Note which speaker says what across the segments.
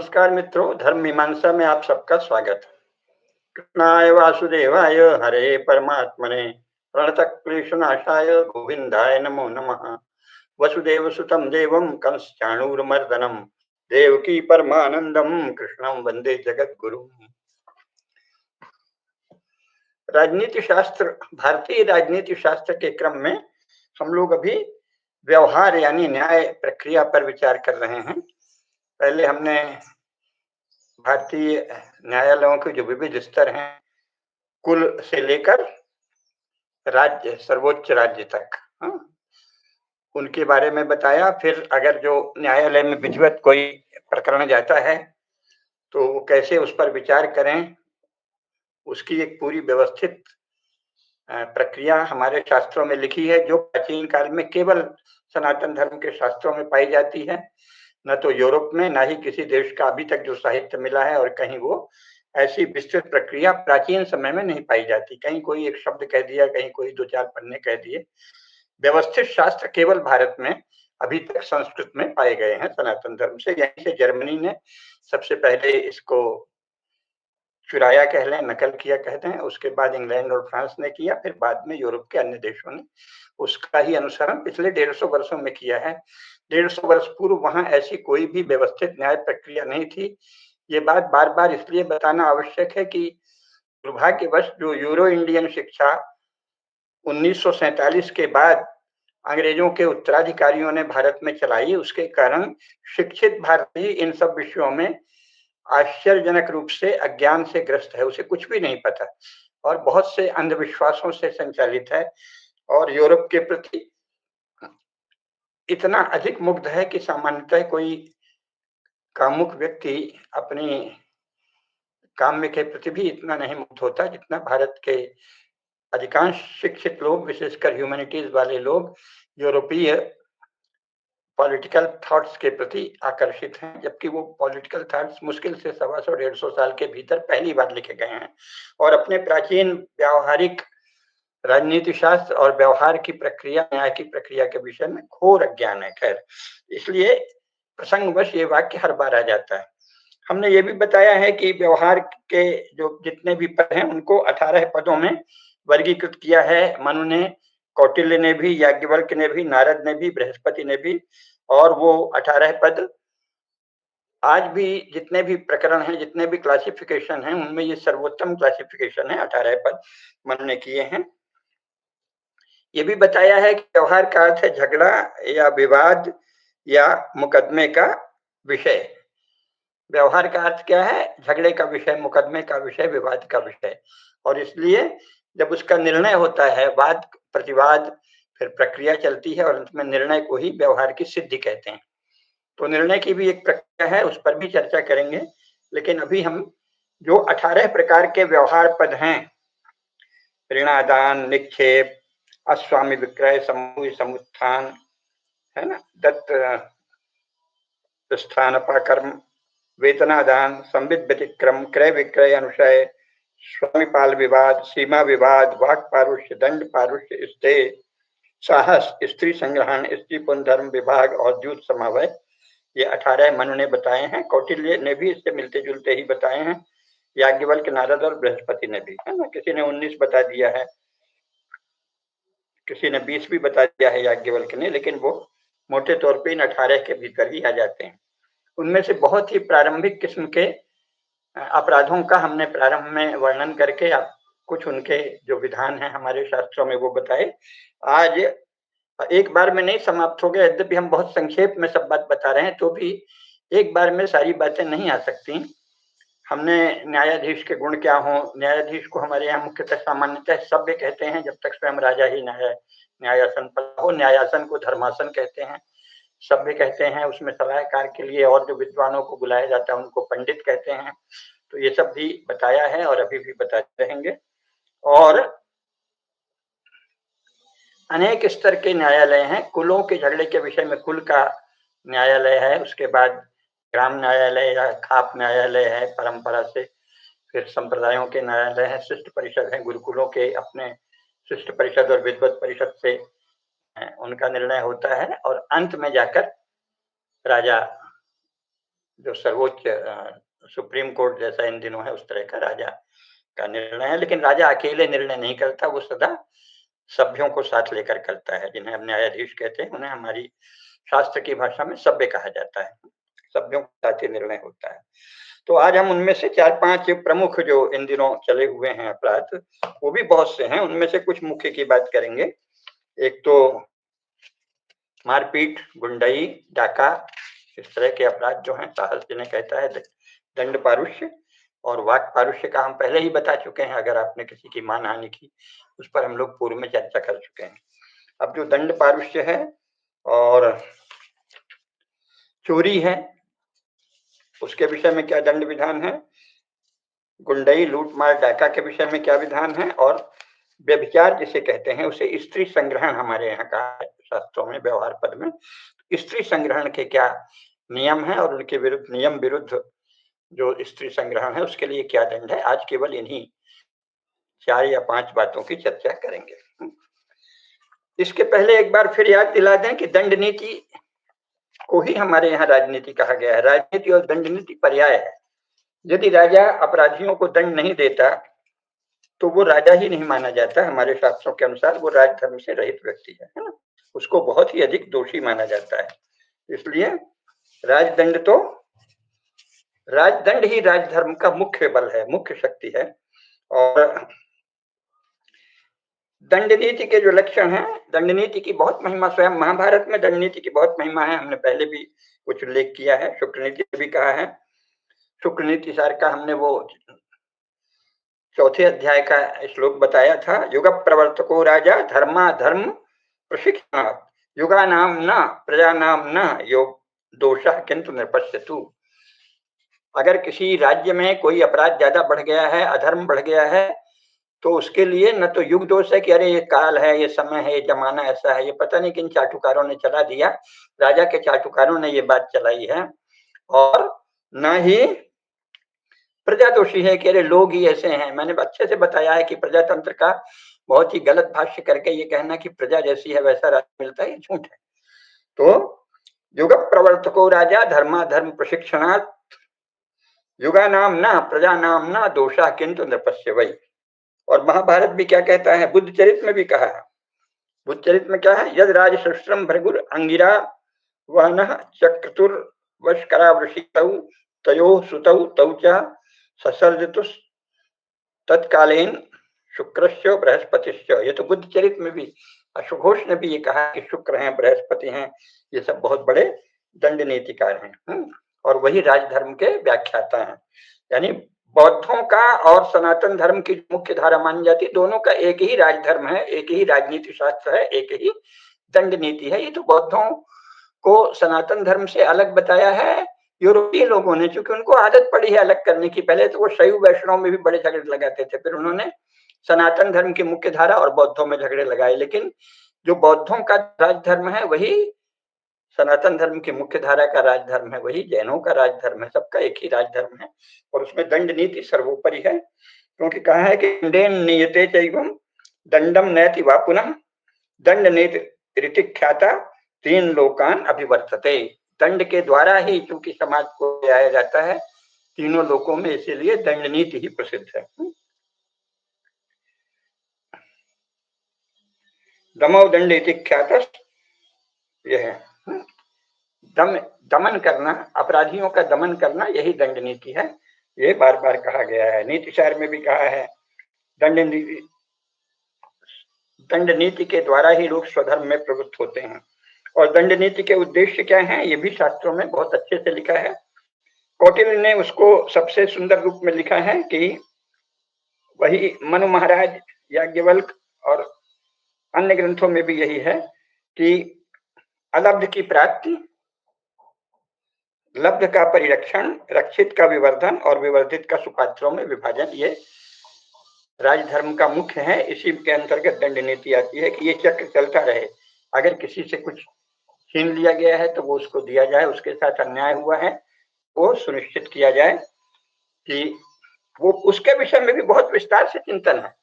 Speaker 1: नमस्कार मित्रों, धर्म मीमांसा में आप सबका स्वागत है। कृष्णाय वासुदेवाय हरे परमात्मने प्रणतक्लेशनाशाय गोविंदाय नमो नमः। वसुदेव सुतं देवं कंसचाणूरमर्दनम देवकी परमानंदम कृष्णं वंदे जगद्गुरुम। राजनीति शास्त्र, भारतीय राजनीति शास्त्र के क्रम में हम लोग अभी व्यवहार यानी न्याय प्रक्रिया पर विचार कर रहे हैं। पहले हमने भारतीय न्यायालयों के जो विविध स्तर हैं, कुल से लेकर राज्य, सर्वोच्च राज्य तक, हाँ, उनके बारे में बताया। फिर अगर जो न्यायालय में विधिवत कोई प्रकरण जाता है तो वो कैसे उस पर विचार करें, उसकी एक पूरी व्यवस्थित प्रक्रिया हमारे शास्त्रों में लिखी है, जो प्राचीन काल में केवल सनातन धर्म के शास्त्रों में पाई जाती है। न तो यूरोप में, न ही किसी देश का अभी तक जो साहित्य मिला है, और कहीं वो ऐसी विस्तृत प्रक्रिया प्राचीन समय में नहीं पाई जाती। कहीं कोई एक शब्द कह दिया, कहीं कोई दो चार पन्ने कह दिए। व्यवस्थित शास्त्र केवल भारत में अभी तक संस्कृत में पाए गए हैं सनातन धर्म से। यहीं से जर्मनी ने सबसे पहले इसको चुराया कह लें, नकल किया कहते हैं। उसके बाद इंग्लैंड और फ्रांस ने किया, फिर बाद में यूरोप के अन्य देशों ने उसका ही अनुसरण पिछले 150 वर्षों में किया है। 150 वर्ष पूर्व वहां ऐसी कोई भी व्यवस्थित न्याय प्रक्रिया नहीं थी। ये बात बार बार इसलिए बताना आवश्यक है कि दुर्भाग्यवश जो यूरो इंडियन शिक्षा 1947 के बाद अंग्रेजों के उत्तराधिकारियों ने भारत में चलाई, उसके कारण शिक्षित भारतीय इन सब विषयों में आश्चर्यजनक रूप से अज्ञान से ग्रस्त है। उसे कुछ भी नहीं पता और बहुत से अंधविश्वासों से संचालित है, और यूरोप के प्रति इतना अधिक मुग्ध है कि सामान्यतः कोई कामुक व्यक्ति अपनी काम्य के प्रति भी इतना नहीं मुग्ध होता जितना भारत के अधिकांश शिक्षित लोग, विशेषकर ह्यूमैनिटीज वाले लोग, यूरोपीय पॉलिटिकल थॉट्स के प्रति आकर्षित हैं। जबकि वो पॉलिटिकल थॉट्स मुश्किल से 125-150 साल के भीतर पहली बार लिखे गए हैं, और अपने प्राचीन व्यावहारिक राजनीति शास्त्र और व्यवहार की प्रक्रिया, न्याय की प्रक्रिया के विषय में घोर अज्ञान है। खैर, इसलिए प्रसंगवश ये वाक्य हर बार आ जाता है। हमने ये भी बताया है कि व्यवहार के जो जितने भी पद हैं उनको 18 पदों में वर्गीकृत किया है मनु ने, कौटिल्य ने भी, याज्ञवल्क्य ने भी, नारद ने भी, बृहस्पति ने भी। और वो 18 पद आज भी जितने भी प्रकरण हैं, जितने भी क्लासिफिकेशन हैं, उनमें ये सर्वोत्तम क्लासिफिकेशन है। 18 पद मनु ने किए हैं। ये भी बताया है कि व्यवहार का अर्थ है झगड़ा या विवाद या मुकदमे का विषय। व्यवहार का अर्थ क्या है? झगड़े का विषय, मुकदमे का विषय, विवाद का विषय। और इसलिए जब उसका निर्णय होता है, वाद प्रतिवाद, फिर प्रक्रिया चलती है और अंत में निर्णय को ही व्यवहार की सिद्धि कहते हैं। तो निर्णय की भी एक प्रक्रिया है, उस पर भी चर्चा करेंगे। लेकिन अभी हम जो 18 प्रकार के व्यवहार पद हैं, ऋणादान, निक्षेप, अस्वामी विक्रय, समूह समुत्थान, है ना, दत्त स्थान अपाकर्म, वेतनादान, संविद व्यतिक्रम, क्रय विक्रय अनुशय, स्वामीपाल विवाद, सीमा विवाद, वाक पारुष्य, दंड पारुष्य, स्ते, साहस, स्त्री संग्रहण, स्त्री पुन धर्म विभाग और द्यूत समावय, ये 18 मनु ने बताए हैं। कौटिल्य ने भी इससे मिलते जुलते ही बताए हैं, याज्ञवल्क्य, नारद और बृहस्पति ने भी, है ना। किसी ने 19 बता दिया है, किसी ने 20 भी बता दिया है याज्ञवल्क्य ने, लेकिन वो मोटे तौर पे इन 18 के भीतर ही आ जाते हैं। उनमें से बहुत ही प्रारंभिक किस्म के अपराधों का हमने प्रारंभ में वर्णन करके आप कुछ उनके जो विधान हैं हमारे शास्त्रों में वो बताए। आज एक बार में नहीं समाप्त हो गया, यद्यपि हम बहुत संक्षेप में सब बात बता रहे हैं, तो भी एक बार में सारी बातें नहीं आ सकती। हमने न्यायाधीश के गुण क्या हों, न्यायाधीश को हमारे यहाँ मुख्यतः सामान्यतः सभ्य कहते हैं, जब तक स्वयं राजा ही न्यायासन पर हो। न्यायासन को धर्मासन कहते हैं। सभ्य कहते हैं उसमें सलाहकार के लिए और जो विद्वानों को बुलाया जाता है उनको पंडित कहते हैं। तो ये सब भी बताया है और अभी भी बताते रहेंगे। और अनेक स्तर के न्यायालय हैं। कुलों के झगड़े के विषय में कुल का न्यायालय है, उसके बाद ग्राम न्यायालय या खाप न्यायालय है परंपरा से, फिर संप्रदायों के न्यायालय है, शिष्ट परिषद है, गुरुकुलों के अपने शिष्ट परिषद और विद्वत परिषद से उनका निर्णय होता है, और अंत में जाकर राजा जो सर्वोच्च सुप्रीम कोर्ट जैसा इन दिनों है, उस तरह का राजा का निर्णय है। लेकिन राजा अकेले निर्णय नहीं करता, वो सदा सभ्यों को साथ लेकर करता है, जिन्हें हम न्यायाधीश कहते हैं। उन्हें हमारी शास्त्र की भाषा में सभ्य कहा जाता है। सभ्यों के साथ ही निर्णय होता है। तो आज हम उनमें से 4-5 प्रमुख जो इन दिनों चले हुए हैं अपराध, वो भी बहुत से हैं, उनमें से कुछ मुख्य की बात करेंगे। एक तो मारपीट, गुंडाई, डाका, इस तरह के अपराध जो हैं, साहस जिन्हें कहता है, दंड पारुष्य और वाक पारुष्य का हम पहले ही बता चुके हैं। अगर आपने किसी की मानहानि की, उस पर हम लोग पूर्व में चर्चा कर चुके हैं। अब जो दंड पारुष्य है और चोरी है, उसके विषय में क्या दंड विधान है, गुंडई, लूट मार, डाका के विषय में क्या विधान है, और व्यभिचार जिसे कहते हैं, उसे स्त्री संग्रहण हमारे यहाँ का शास्त्रों में, व्यवहार पद में स्त्री संग्रहण के क्या नियम है और उनके विरुद्ध, नियम विरुद्ध जो स्त्री संग्रहण है उसके लिए क्या दंड है। आज केवल इन्हीं 4 या 5 बातों की चर्चा करेंगे। इसके पहले एक बार फिर याद दिला दें कि दंड नीति को ही हमारे यहाँ राजनीति कहा गया है। राजनीति और दंड नीति पर्याय है। यदि राजा अपराधियों को दंड नहीं देता तो वो राजा ही नहीं माना जाता। हमारे शास्त्रों के अनुसार वो राजधर्म से रहित व्यक्ति है ना, उसको बहुत ही अधिक दोषी माना जाता है। इसलिए राजदंड तो, राजदंड ही राजधर्म का मुख्य बल है, मुख्य शक्ति है। और दंड नीति के जो लक्षण हैं, दंड नीति की बहुत महिमा, स्वयं महाभारत में दंड नीति की बहुत महिमा है। हमने पहले भी कुछ उल्लेख किया है, शुक्र नीति भी कहा है। शुक्र नीति सार का हमने वो 4थे अध्याय का श्लोक बताया था, युग प्रवर्तको राजा धर्मा धर्म प्रशिक्षण युगा नाम न प्रजा नाम न योग दोषः किंतु निपश्यतु। अगर किसी राज्य में कोई अपराध ज्यादा बढ़ गया है, अधर्म बढ़ गया है, तो उसके लिए न तो युग दोष है कि अरे ये काल है, ये समय है, ये जमाना ऐसा है, ये पता नहीं किन चाटुकारों ने चला दिया, राजा के चाटुकारों ने ये बात चलाई है। और न ही प्रजा दोषी है कि अरे लोग ही ऐसे हैं। मैंने अच्छे से बताया है कि प्रजातंत्र का बहुत ही गलत भाष्य करके ये कहना कि प्रजा जैसी है वैसा राज्य मिलता है, ये झूठ है। तो युग प्रवर्तको राजा धर्मा धर्म प्रशिक्षणात् युगा नाम न प्रजा नाम न दोषा किंतु नृपस्य वै। और महाभारत भी क्या कहता है, बुद्ध चरित में भी कहा है। बुद्ध चरित में क्या है, यद राज सृष्टम भृगुर अंगिरा वहन चक्रतुर वशकरावृषितौ तयो सुतौ तौ च ससर्जतु तत्कालीन शुक्रश्च बृहस्पतिश्च। ये तो बुद्ध चरित में भी, अश्वघोष ने भी ये कहा कि शुक्र हैं, बृहस्पति हैं, ये सब बहुत बड़े दंड नीतिकार हैं। और वही राजधर्म के व्याख्याता हैं। यानी बौद्धों का और सनातन धर्म की मुख्य धारा मानी जाती है, दोनों का एक ही राजधर्म है, एक ही राजनीति शास्त्र है, एक ही दंड नीति है। ये तो बौद्धों को सनातन धर्म से अलग बताया है यूरोपीय लोगों ने, क्योंकि उनको आदत पड़ी है अलग करने की। पहले तो वो शैव वैष्णव में भी बड़े झगड़े लगाते थे, फिर उन्होंने सनातन धर्म की मुख्य धारा और बौद्धों में झगड़े लगाए। लेकिन जो बौद्धों का राजधर्म है वही सनातन धर्म की मुख्य धारा का राजधर्म है, वही जैनों का राजधर्म है, सबका एक ही राजधर्म है। और उसमें दंड नीति सर्वोपरि है, क्योंकि कहा है कि दंडेन नियते चैवम दंडम नयति वा पुनः दंड नीति रीति ख्याता 3 लोकान अभिवर्तते। दंड के द्वारा ही चूंकि समाज को आया जाता है 3 लोकों में, इसीलिए दंड नीति ही प्रसिद्ध है। दमो दंड इति ख्यात, यह है दमन करना, अपराधियों का दमन करना, यही दंड नीति है। ये बार बार कहा गया है, नीति सार में भी कहा है। दंड नीति के द्वारा ही लोग स्वधर्म में प्रवृत्त होते हैं। और दंड नीति के उद्देश्य क्या है, ये भी शास्त्रों में बहुत अच्छे से लिखा है। कौटिल्य ने उसको सबसे सुंदर रूप में लिखा है कि वही मनु महाराज, याज्ञवल्क और अन्य ग्रंथों में भी यही है कि अलब्ध की प्राप्ति, लब्ध का परिरक्षण, रक्षित का विवर्धन और विवर्धित का सुपात्रों में विभाजन, ये राजधर्म का मुख्य है। इसी के अंतर्गत दंड नीति आती है कि ये चक्र चलता रहे। अगर किसी से कुछ छीन लिया गया है तो वो उसको दिया जाए, उसके साथ अन्याय हुआ है वो सुनिश्चित किया जाए कि वो, उसके विषय में भी बहुत विस्तार से चिंतन है।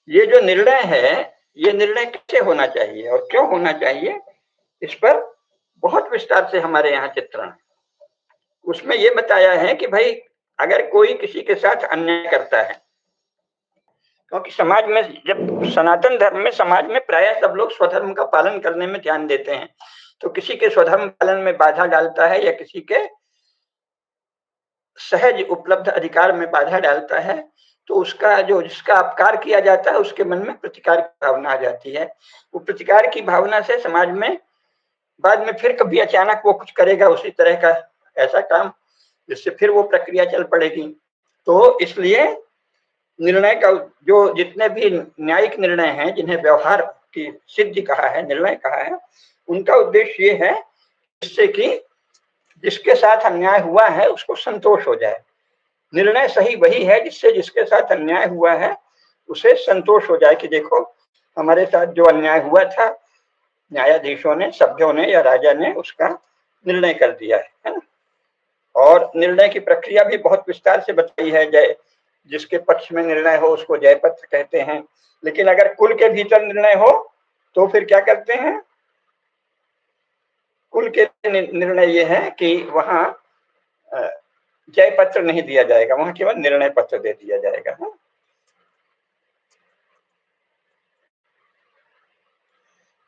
Speaker 1: ये जो निर्णय है, ये निर्णय कैसे होना चाहिए और क्यों होना चाहिए, इस पर बहुत विस्तार से हमारे यहाँ चित्रण। उसमें ये बताया है कि भाई अगर कोई किसी के साथ अन्याय करता है, क्योंकि समाज में जब सनातन धर्म में समाज में प्रायः सब लोग स्वधर्म का पालन करने में ध्यान देते हैं, तो किसी के स्वधर्म पालन में बाधा डालता है या किसी के सहज उपलब्ध अधिकार में बाधा डालता है, तो उसका जो जिसका अपकार किया जाता है उसके मन में प्रतिकार की भावना आ जाती है। वो प्रतिकार की भावना से समाज में बाद में फिर कभी अचानक वो कुछ करेगा उसी तरह का ऐसा काम, जिससे फिर वो प्रक्रिया चल पड़ेगी। तो इसलिए निर्णय का जो जितने भी न्यायिक निर्णय हैं, जिन्हें व्यवहार की सिद्धि कहा है, निर्णय कहा है, उनका उद्देश्य ये है जिससे कि जिसके साथ अन्याय हुआ है उसको संतोष हो जाए। निर्णय सही वही है जिससे जिसके साथ अन्याय हुआ है उसे संतोष हो जाए कि देखो हमारे साथ जो अन्याय हुआ था, न्यायाधीशों ने, सभ्यों ने या राजा ने उसका निर्णय कर दिया है ना। और निर्णय की प्रक्रिया भी बहुत विस्तार से बताई है। जय जिसके पक्ष में निर्णय हो उसको जयपत्र कहते हैं। लेकिन अगर कुल के भीतर निर्णय हो तो फिर क्या करते हैं? कुल के निर्णय ये है कि वहां जय पत्र नहीं दिया जाएगा, वहां केवल निर्णय पत्र दे दिया जाएगा।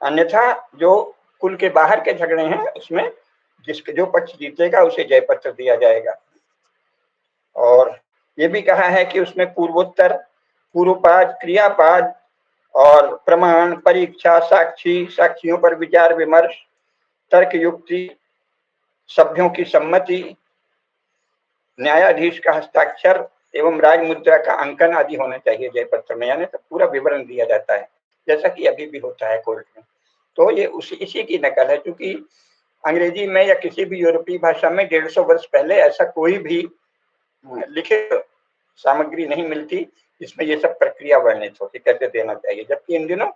Speaker 1: अन्यथा जो कुल के बाहर के झगड़े हैं उसमें जिसके जो पक्ष जीतेगा उसे जय पत्र दिया जाएगा। और ये भी कहा है कि उसमें पूर्वोत्तर, पूर्वपाद, क्रियापाद और प्रमाण, परीक्षा, साक्षी, साक्षियों पर विचार विमर्श, तर्क युक्ति, सभ्यों की सम्मति, न्यायाधीश का हस्ताक्षर एवं राजमुद्रा का अंकन आदि होना चाहिए जय पत्र में, यानी तो पूरा विवरण दिया जाता है जैसा कि अभी भी होता है कोर्ट में। तो ये इसी की नकल है, क्योंकि अंग्रेजी में या किसी भी यूरोपीय भाषा में 150 वर्ष पहले ऐसा कोई भी लिखित सामग्री नहीं मिलती जिसमें ये सब प्रक्रिया वर्णित हो कि कैसे देना चाहिए, जबकि इन दिनों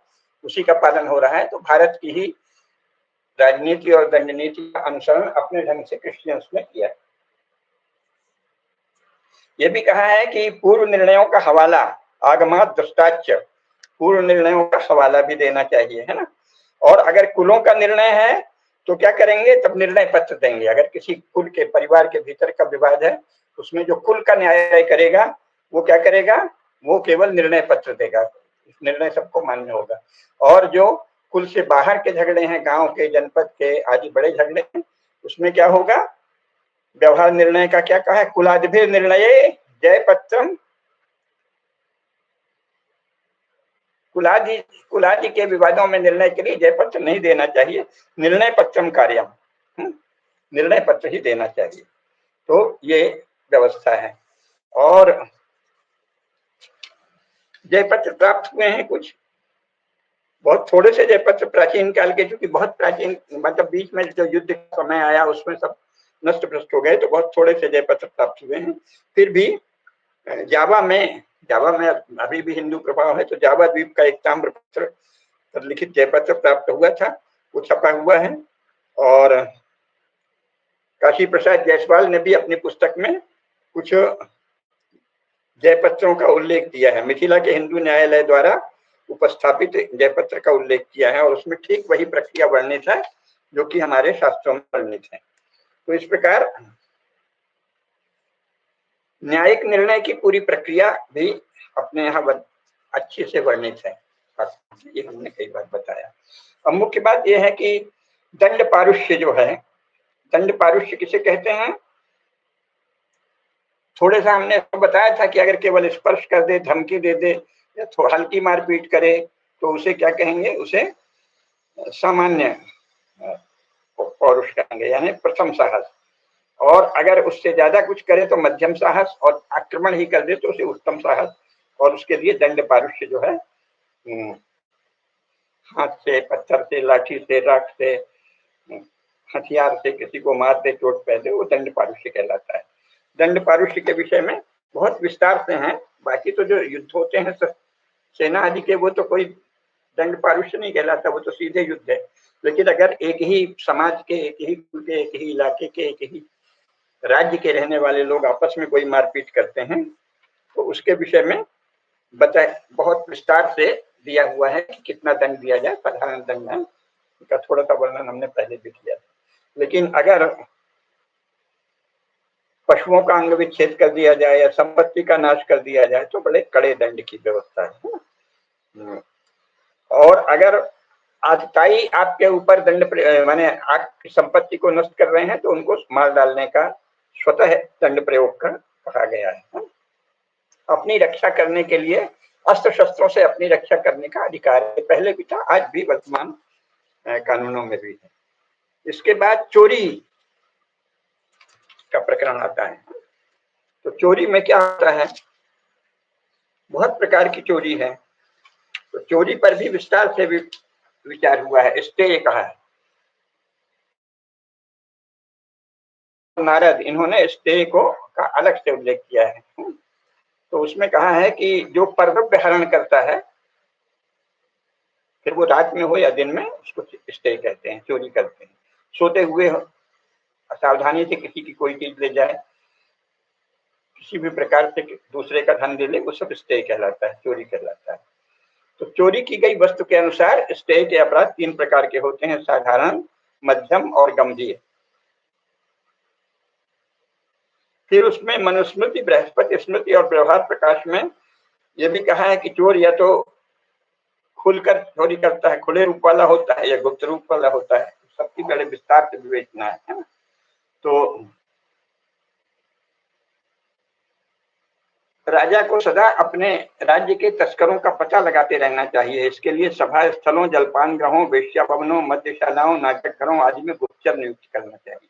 Speaker 1: उसी का पालन हो रहा है। तो भारत की ही राजनीति और दंड नीति का अनुसरण अपने ढंग से क्रिश्चियंस ने किया। ये भी कहा है कि पूर्व निर्णयों का हवाला, आगमात दृष्टाच्य, पूर्व निर्णयों का हवाला भी देना चाहिए, है ना। और अगर कुलों का निर्णय है तो क्या करेंगे? तब निर्णय पत्र देंगे। अगर किसी कुल के परिवार के भीतर का विवाद है उसमें जो कुल का न्याय करेगा वो क्या करेगा? वो केवल निर्णय पत्र देगा, निर्णय सबको मान्य होगा। और जो कुल से बाहर के झगड़े हैं, गांव के, जनपद के आदि बड़े झगड़े हैं, उसमें क्या होगा? व्यवहार निर्णय का क्या कहा है? कुलादिभिर निर्णय जय पत्रम, कुलादि के विवादों में निर्णय के लिए जय पत्र नहीं देना चाहिए, निर्णय पत्रम कार्यम, निर्णय पत्र ही देना चाहिए। तो ये व्यवस्था है। और जयपत्र प्राप्त हुए हैं कुछ, बहुत थोड़े से जयपत्र प्राचीन काल के, क्योंकि बहुत प्राचीन मतलब बीच में जो युद्ध का समय आया उसमें सब नष्ट भ्रष्ट हो गए, तो बहुत थोड़े से जयपत्र प्राप्त हुए हैं। फिर भी जावा में अभी भी हिंदू प्रभाव है, तो जावा द्वीप का एक ताम्र पत्र पर लिखित जयपत्र प्राप्त हुआ था, वो छपा हुआ है। और काशी प्रसाद जायसवाल ने भी अपनी पुस्तक में कुछ जयपत्रों का उल्लेख दिया है, मिथिला के हिंदू न्यायालय द्वारा उपस्थापित जयपत्र का उल्लेख किया है, और उसमें ठीक वही प्रक्रिया वर्णित है जो कि हमारे शास्त्रों में वर्णित है। तो इस प्रकार न्यायिक निर्णय की पूरी प्रक्रिया भी अपने यहाँ अच्छे से वर्णित है, ये हमने कई बार बताया। अब मुख्य बात यह है कि दंड पारुष्य जो है, दंड पारुष्य किसे कहते हैं? थोड़े सा हमने बताया था कि अगर केवल स्पर्श कर दे, धमकी दे दे या हल्की मारपीट करे तो उसे क्या कहेंगे? उसे सामान्य पौरुष कहेंगे, यानी प्रथम साहस। और अगर उससे ज्यादा कुछ करे तो मध्यम साहस, और आक्रमण ही कर दे तो उसे उत्तम साहस। और उसके लिए दंड पारुष्य जो है, हाथ से, पत्थर से, लाठी से, राख से, हथियार से किसी को मार दे, चोट पह दे, वो दंड पारुष्य कहलाता है। दंड पारुष्य के विषय में बहुत विस्तार से हैं। बाकी तो जो युद्ध होते हैं सेना आदि के, वो तो कोई दंड पारुष्य नहीं कहलाता, वो तो सीधे युद्ध है। लेकिन अगर एक ही समाज के, एक ही कुल के, एक ही इलाके के, एक ही राज्य के रहने वाले लोग आपस में कोई मारपीट करते हैं तो उसके विषय में बहुत विस्तार से दिया हुआ है कि कितना दंड दिया जाए। साधारण दंड है, इसका थोड़ा सा वर्णन हमने पहले भी किया था। लेकिन अगर पशुओं का अंग विच्छेद कर दिया जाए या संपत्ति का नाश कर दिया जाए तो बड़े कड़े दंड की व्यवस्था है। और अगर आतताई आपके ऊपर दंड माने आपकी संपत्ति को नष्ट कर रहे हैं तो उनको मार डालने का स्वतः दंड प्रयोग का कहा गया है। अपनी रक्षा करने के लिए अस्त्र शस्त्रों से अपनी रक्षा करने का अधिकार है, पहले भी था, आज भी वर्तमान कानूनों में भी है। इसके बाद चोरी का प्रकरण आता है। तो चोरी में क्या होता है, बहुत प्रकार की चोरी है। तो चोरी पर भी विस्तार से विचार हुआ है, स्टे कहा है। नारद इन्होंने स्टे को का अलग से उल्लेख किया है। तो उसमें कहा है कि जो परद्रव्य हरण करता है, फिर वो रात में हो या दिन में, उसको स्टे कहते हैं, चोरी करते हैं। सोते हुए सावधानी से किसी की कोई चीज ले जाए, किसी भी प्रकार से दूसरे का धन ले ले, वो सब स्टे कहलाता है, चोरी कहलाता है। तो चोरी की गई वस्तु के अनुसार स्टे के अपराध 3 प्रकार के होते हैं, साधारण, मध्यम और गंभीर। फिर उसमें मनुस्मृति, बृहस्पति स्मृति और व्यवहार प्रकाश में यह भी कहा है कि चोर या तो खुलकर चोरी करता है, खुले रूप वाला होता है, या गुप्त रूप वाला होता है। सबकी बड़े विस्तार से विवेचना है। तो राजा को सदा अपने राज्य के तस्करों का पता लगाते रहना चाहिए। इसके लिए सभा स्थलों, जलपान ग्रहों, वेश्या भवनों, मद्यशालाओं, नाटक घरों आदि में गुप्तचर नियुक्त करना चाहिए।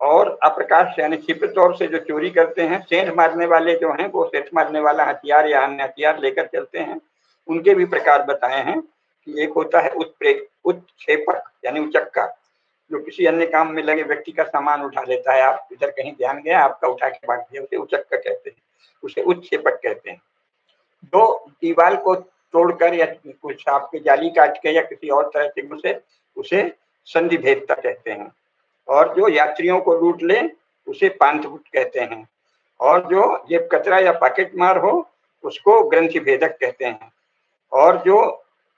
Speaker 1: और अप्रकाश यानी छिपे तौर से जो चोरी करते हैं, सेंध मारने वाले जो हैं, वो सेंध मारने वाला हथियार या अन्य हथियार लेकर चलते हैं। उनके भी प्रकार बताए हैं कि एक होता है उत्क्षेपक यानी उचक्का, जो किसी अन्य काम में लगे व्यक्ति का सामान उठा लेता है। आप इधर कहीं ध्यान गया, आपका उठा के भाग दिया, उसे उचक्का कहते हैं, उसे उत्क्षेपक कहते हैं। दो दीवार को तोड़कर या कुछ आपकी जाली काट के या किसी और तरह से उसे संधि भेदता कहते हैं। और जो यात्रियों को लूट ले उसे पांथगुट कहते हैं। और जो जेब कतरा या पॉकेट मार हो उसको ग्रंथि भेदक कहते हैं। और जो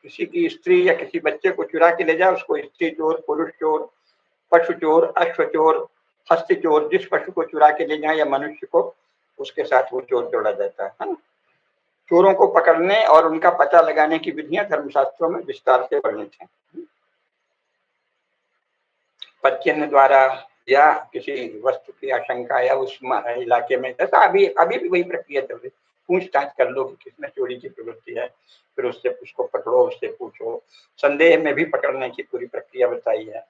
Speaker 1: किसी की स्त्री या किसी बच्चे को चुरा के ले जाए उसको स्त्री चोर, पुरुष चोर, पशु चोर, अश्व चोर, हस्त चोर, जिस पशु को चुरा के ले जाए या मनुष्य को, उसके साथ वो चोर जोड़ा जाता है। चोरों को पकड़ने और उनका पता लगाने की विधियां धर्मशास्त्रों में विस्तार से वर्णित हैं। पदचिन्ह द्वारा या किसी वस्तु की आशंका या उस इलाके में, जैसा अभी भी वही प्रक्रिया चल रही, पूछताछ कर लो कि किसने चोरी की प्रवृत्ति है, फिर उससे उसको पकड़ो, उससे पूछो। संदेह में भी पकड़ने की पूरी प्रक्रिया बताई है।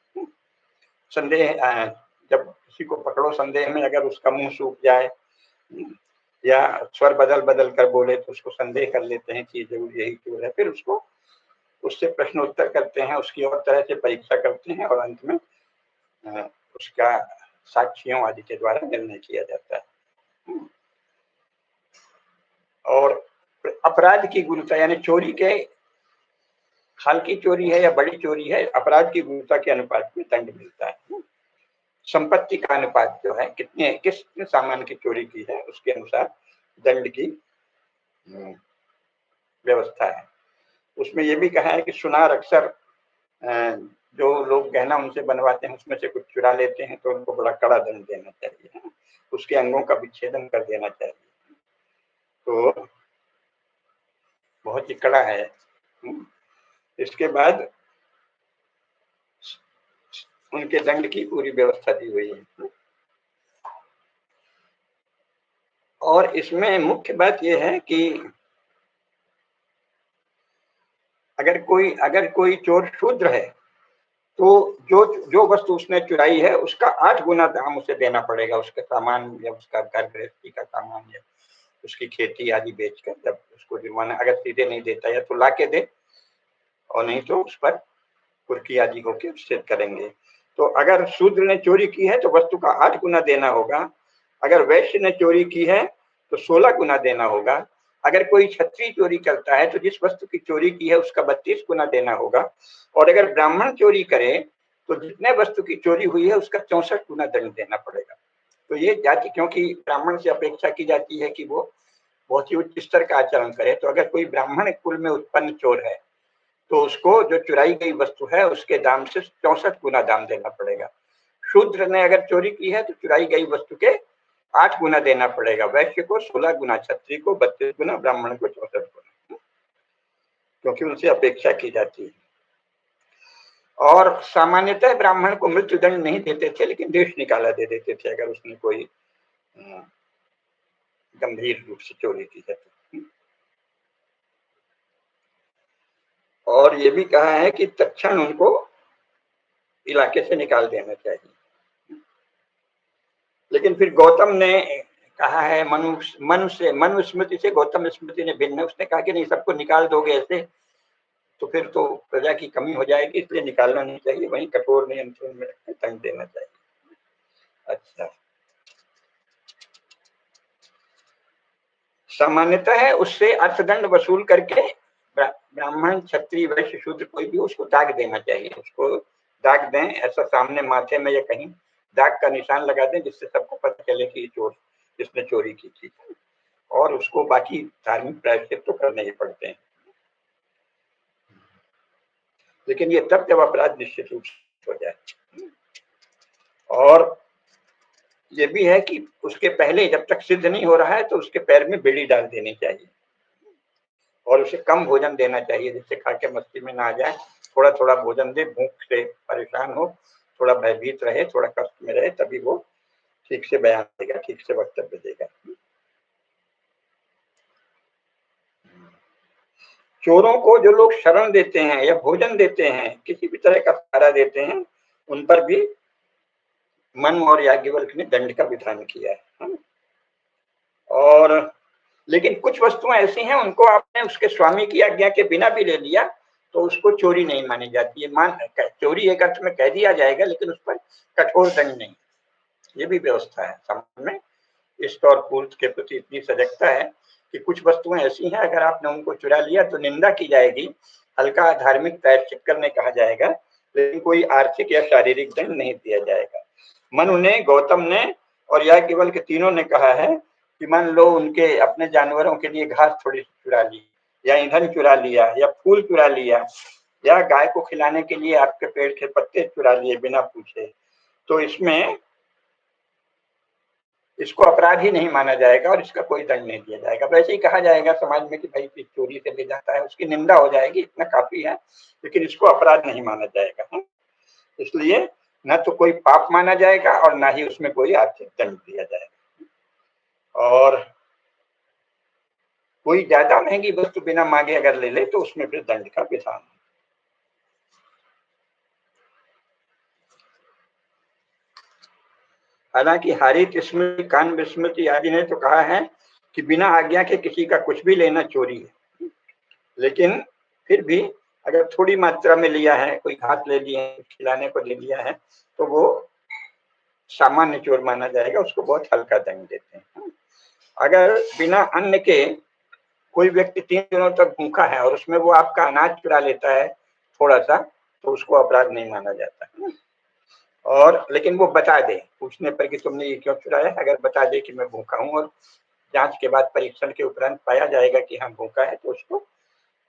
Speaker 1: संदेह, जब किसी को पकड़ो संदेह में, अगर उसका मुंह सूख जाए या स्वर बदल बदल कर बोले तो उसको संदेह कर लेते हैं कि जरूर यही चोर है। फिर उसको उससे प्रश्न उत्तर करते हैं, उसकी और तरह से परीक्षा करते हैं और अंत में उसका साक्ष्यों आदि के द्वारा निर्णय किया जाता है। और अपराध की गुरुता यानी चोरी के हल्की चोरी है या बड़ी चोरी है, अपराध की गुरुता के अनुपात में दंड मिलता है। संपत्ति का अनुपात जो है, किस सामान की चोरी की है, उसके अनुसार दंड की व्यवस्था है। उसमें यह भी कहा है कि सुनार अक्सर जो लोग गहना उनसे बनवाते हैं उसमें से कुछ चुरा लेते हैं तो उनको बड़ा कड़ा दंड देना चाहिए, उसके अंगों का विच्छेदन कर देना चाहिए। तो बहुत ही कड़ा है। इसके बाद उनके दंड की पूरी व्यवस्था दी हुई है। और इसमें मुख्य बात यह है कि अगर कोई चोर शूद्र है तो जो जो वस्तु उसने चुराई है उसका 8 गुना दाम उसे देना पड़ेगा, उसके सामान या उसका घर गृहस्थी का सामान या उसकी खेती आदि बेचकर। जब उसको जुर्माना अगर सीधे नहीं देता है तो ला के दे, और नहीं तो उस पर कुर्की आदि होकर उच्छेद करेंगे। तो अगर शूद्र ने चोरी की है तो वस्तु का 8 गुना देना होगा। अगर वैश्य ने चोरी की है तो 16 गुना देना होगा। अगर कोई क्षत्रिय चोरी करता है तो जिस वस्तु की चोरी की है उसका 32 गुना देना होगा। और अगर ब्राह्मण चोरी करे तो जितने वस्तु की चोरी हुई है उसका 64 गुना दंड देना पड़ेगा। तो ये जाति, क्योंकि ब्राह्मण से अपेक्षा की जाती है कि वो बहुत ही उच्च स्तर का आचरण करे, तो अगर कोई ब्राह्मण कुल में उत्पन्न चोर है तो उसको जो चुराई गई वस्तु है उसके दाम से 64 गुना दाम देना पड़ेगा। शूद्र ने अगर चोरी की है तो चुराई गई वस्तु के 8 गुना देना पड़ेगा, वैश्य को 16 गुना, क्षत्रिय को 32 गुना, ब्राह्मण को 64 गुना, क्योंकि उनसे अपेक्षा की जाती है। और सामान्यतः ब्राह्मण को मृत्यु दंड नहीं देते थे, लेकिन देश निकाला दे देते थे अगर उसने कोई गंभीर रूप से चोरी की है तो। और ये भी कहा है कि तत्क्षण उनको इलाके से निकाल देना चाहिए। लेकिन फिर गौतम ने कहा है, मनुस्मृति से गौतम स्मृति ने भिन्न है। उसने कहा कि नहीं, सबको निकाल दोगे ऐसे तो फिर तो प्रजा की कमी हो जाएगी, इसलिए निकालना नहीं चाहिए, वहीं कठोर नियंत्रण में दंड देना चाहिए। अच्छा, सामान्यतः है उससे अर्थदंड वसूल करके ब्राह्मण, क्षत्रिय, वैश्य, शूद्र कोई भी उसको दाग देना चाहिए। उसको दाग दें, ऐसा सामने माथे में या कहीं दाग का निशान लगा दें, जिससे सबको पता चले कि चोर, जिसने चोरी की थी। और उसको बाकी धार्मिक प्रायश्चित तो करने ही पड़ते हैं, लेकिन ये तब जब अपराध निश्चित रूप से हो जाए। और ये भी है कि उसके पहले जब तक सिद्ध नहीं हो रहा है तो उसके पैर में बेड़ी डाल देनी चाहिए और उसे कम भोजन देना चाहिए, जिससे खा के मस्ती में ना आ जाए। थोड़ा थोड़ा भोजन दे, भूख से परेशान हो, थोड़ा भयभीत रहे, थोड़ा कष्ट में रहे, तभी वो ठीक से बयान देगा, ठीक से वक्तव्य देगा। चोरों को जो लोग शरण देते हैं या भोजन देते हैं, किसी भी तरह का सहारा देते हैं, उन पर भी मनु और याज्ञवल्क्य ने दंड का विधान किया है। और लेकिन कुछ वस्तुएं ऐसी हैं, उनको आपने उसके स्वामी की आज्ञा के बिना भी ले लिया तो उसको चोरी नहीं मानी जाती है। चोरी एक अर्थ में कह दिया जाएगा, लेकिन उस पर कठोर दंड नहीं। ये भी व्यवस्था है समाज में। इष्ट और पूर्त के प्रति इतनी सजगता है कि कुछ वस्तुएं ऐसी हैं, अगर आपने उनको चुरा लिया तो निंदा की जाएगी, हल्का धार्मिक प्रायश्चित करने कहा जाएगा, लेकिन कोई आर्थिक या शारीरिक दंड नहीं दिया जाएगा। मनु ने, गौतम ने और याज्ञवल्क्य तीनों ने कहा है कि मान लो उनके अपने जानवरों के लिए घास थोड़ी चुरा ली, या ईंधन चुरा लिया, या फूल चुरा लिया, या गाय को खिलाने के लिए आपके पेड़ के पत्ते चुरा लिए बिना पूछे, तो इसमें इसको अपराध ही नहीं माना जाएगा और इसका कोई दंड नहीं दिया जाएगा। वैसे ही कहा जाएगा समाज में कि भाई चोरी से ले जाता है, उसकी निंदा हो जाएगी, इतना काफी है, लेकिन इसको अपराध नहीं माना जाएगा। इसलिए न तो कोई पाप माना जाएगा और ना ही उसमें कोई आर्थिक दंड दिया जाएगा। और कोई ज्यादा महंगी वस्तु बिना मांगे अगर ले ले तो उसमें फिर दंड का विधान है। हालांकि हरित स्मृति, कान स्मृति आदि ने तो कहा है कि बिना आज्ञा के किसी का कुछ भी लेना चोरी है, लेकिन फिर भी अगर थोड़ी मात्रा में लिया है, कोई घास ले लिए है, खिलाने को ले लिया है, तो वो सामान्य चोर माना जाएगा, उसको बहुत हल्का दंड देते हैं। अगर बिना अन्न के कोई व्यक्ति 3 दिनों तक भूखा है और उसमें वो आपका अनाज चुरा लेता है थोड़ा सा, तो उसको अपराध नहीं माना जाता है। और लेकिन वो बता दे पूछने पर कि तुमने ये क्यों चुराया, अगर बता दे कि मैं भूखा हूँ और जांच के बाद परीक्षण के उपरांत पाया जाएगा कि हाँ भूखा है, तो उसको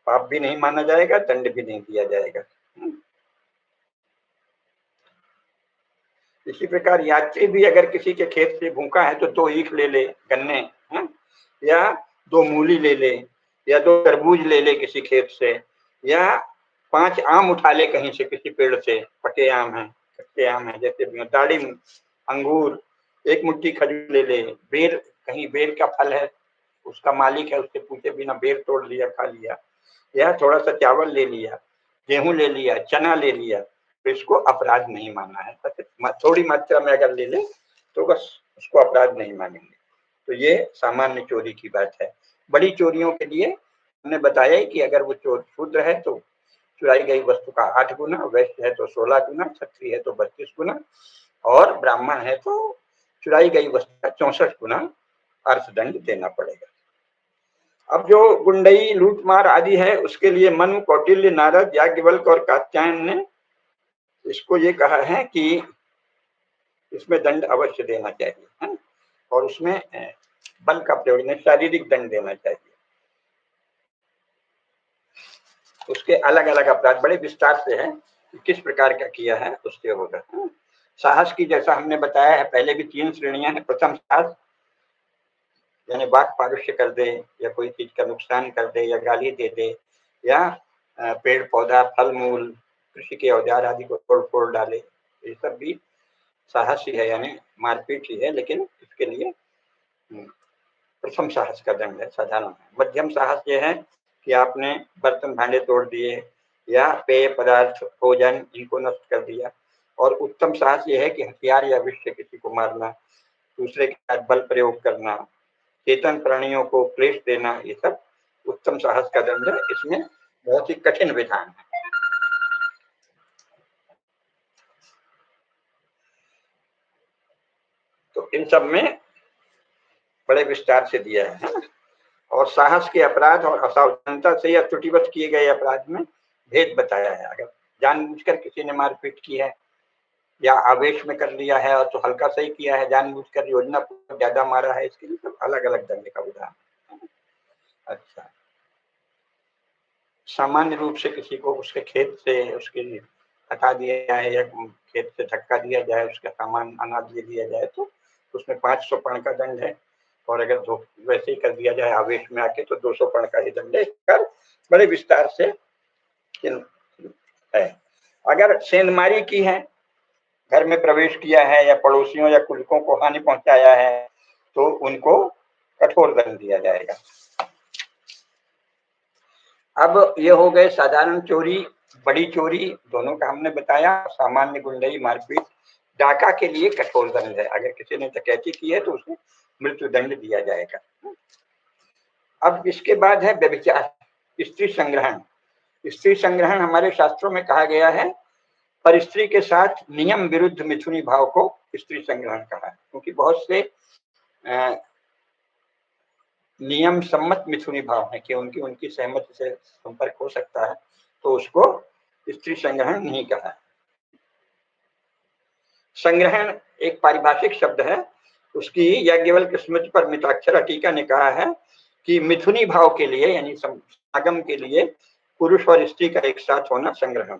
Speaker 1: पाप भी नहीं माना जाएगा, दंड भी नहीं दिया जाएगा। इसी प्रकार यात्री भी अगर किसी के खेत से भूखा है तो 2 ईख ले ले गन्ने, या 2 मूली ले ले, या 2 तरबूज ले ले किसी खेत से, या 5 आम उठा ले कहीं से, किसी पेड़ से, पके आम है, कच्चे आम है, जैसे दाड़िम, अंगूर, 1 मुट्ठी खजूर ले ले, बेर, कहीं बेर का फल है, उसका मालिक है, उससे पूछे बिना बेर तोड़ लिया, खा लिया, या थोड़ा सा चावल ले लिया, गेहूं ले लिया, चना ले लिया, तो इसको अपराध नहीं माना है। थोड़ी मात्रा में अगर ले ले तो बस उसको अपराध नहीं मानेंगे। तो ये सामान्य चोरी की बात है। बड़ी चोरियों के लिए हमने बताया कि अगर वो चोर शूद्र है तो चुराई गई वस्तु का 8 गुना, वैश्य है तो 16 गुना, क्षत्रिय है तो 32 गुना, और ब्राह्मण है तो चुराई गई वस्तु का 64 गुना अर्थदंड देना पड़ेगा। अब जो गुंडई, लूटमार आदि है, उसके लिए मनु, कौटिल्य, नारद, याज्ञवल्क्य और कात्यायन ने इसको ये कहा है कि इसमें दंड अवश्य देना चाहिए, है? और उसमें बल का प्रयोग नहीं, शारीरिक दंड देना चाहिए। उसके अलग अलग अपराध बड़े विस्तार से है, किस प्रकार का किया है उसके होगा। साहस की जैसा हमने बताया है पहले भी 3 श्रेणियां हैं। प्रथम साहस यानी वाक पारुष्य कर दे, या कोई चीज का नुकसान कर दे, या गाली दे दे, या पेड़ पौधा फल मूल कृषि के औजार आदि को तोड़ फोड़ डाले, ये सब भी साहस ही है, यानी मारपीट ही है, लेकिन इसके लिए प्रथम साहस का दंड है, साधारण है। मध्यम साहस ये है कि आपने बर्तन भांडे तोड़ दिए या पेय पदार्थ भोजन इनको नष्ट कर दिया। और उत्तम साहस ये है कि हथियार या विष से किसी को मारना, दूसरे के साथ बल प्रयोग करना, चेतन प्राणियों को क्लेश देना, ये सब उत्तम साहस का दंड है। इसमें बहुत ही कठिन विधान है। तो इन सब में बड़े विस्तार से दिया है ना। और साहस के अपराध और असावधानता से या त्रुटिवश किए गए अपराध में भेद बताया है। अगर जानबूझकर किसी ने मारपीट की है या आवेश में कर लिया है और तो हल्का सही किया है, जानबूझकर योजना ज्यादा मारा है, इसके लिए सब अलग अलग दंड का विधान। अच्छा, सामान्य रूप से किसी को उसके खेत से उसके हटा दिया जाए या खेत से धक्का दिया जाए, उसका सामान अनाज ले लिया जाए, तो उसमें 500 पर्ण का दंड है। और अगर वैसे ही कर दिया जाए आवेश में आके तो 200 पर्ण का ही दंड है। कर बड़े विस्तार से है। अगर सेंधमारी की है, घर में प्रवेश किया है या पड़ोसियों या कुलकों को हानि पहुंचाया है, तो उनको कठोर दंड दिया जाएगा। अब ये हो गए साधारण चोरी, बड़ी चोरी, दोनों का हमने बताया। सामान्य गुंडई मारपीट, डाका के लिए कठोर दंड है। अगर किसी ने डकैती की है तो उसे मृत्यु दंड दिया जाएगा। अब इसके बाद है व्यभिचार, स्त्री संग्रहण। स्त्री संग्रहण हमारे शास्त्रों में कहा गया है, पर स्त्री के साथ नियम विरुद्ध मिथुनी भाव को स्त्री संग्रहण कहा है, क्योंकि बहुत से नियम सम्मत मिथुनी भाव है कि उनकी सहमति से संपर्क हो सकता है, तो उसको स्त्री संग्रहण नहीं कहा। संग्रहण एक पारिभाषिक शब्द है, उसकी याज्ञवल्क्य स्मृति पर मिताक्षरा टीका ने कहा है कि मिथुनी भाव के लिए यानी समागम के लिए पुरुष और स्त्री का एक साथ होना संग्रहण।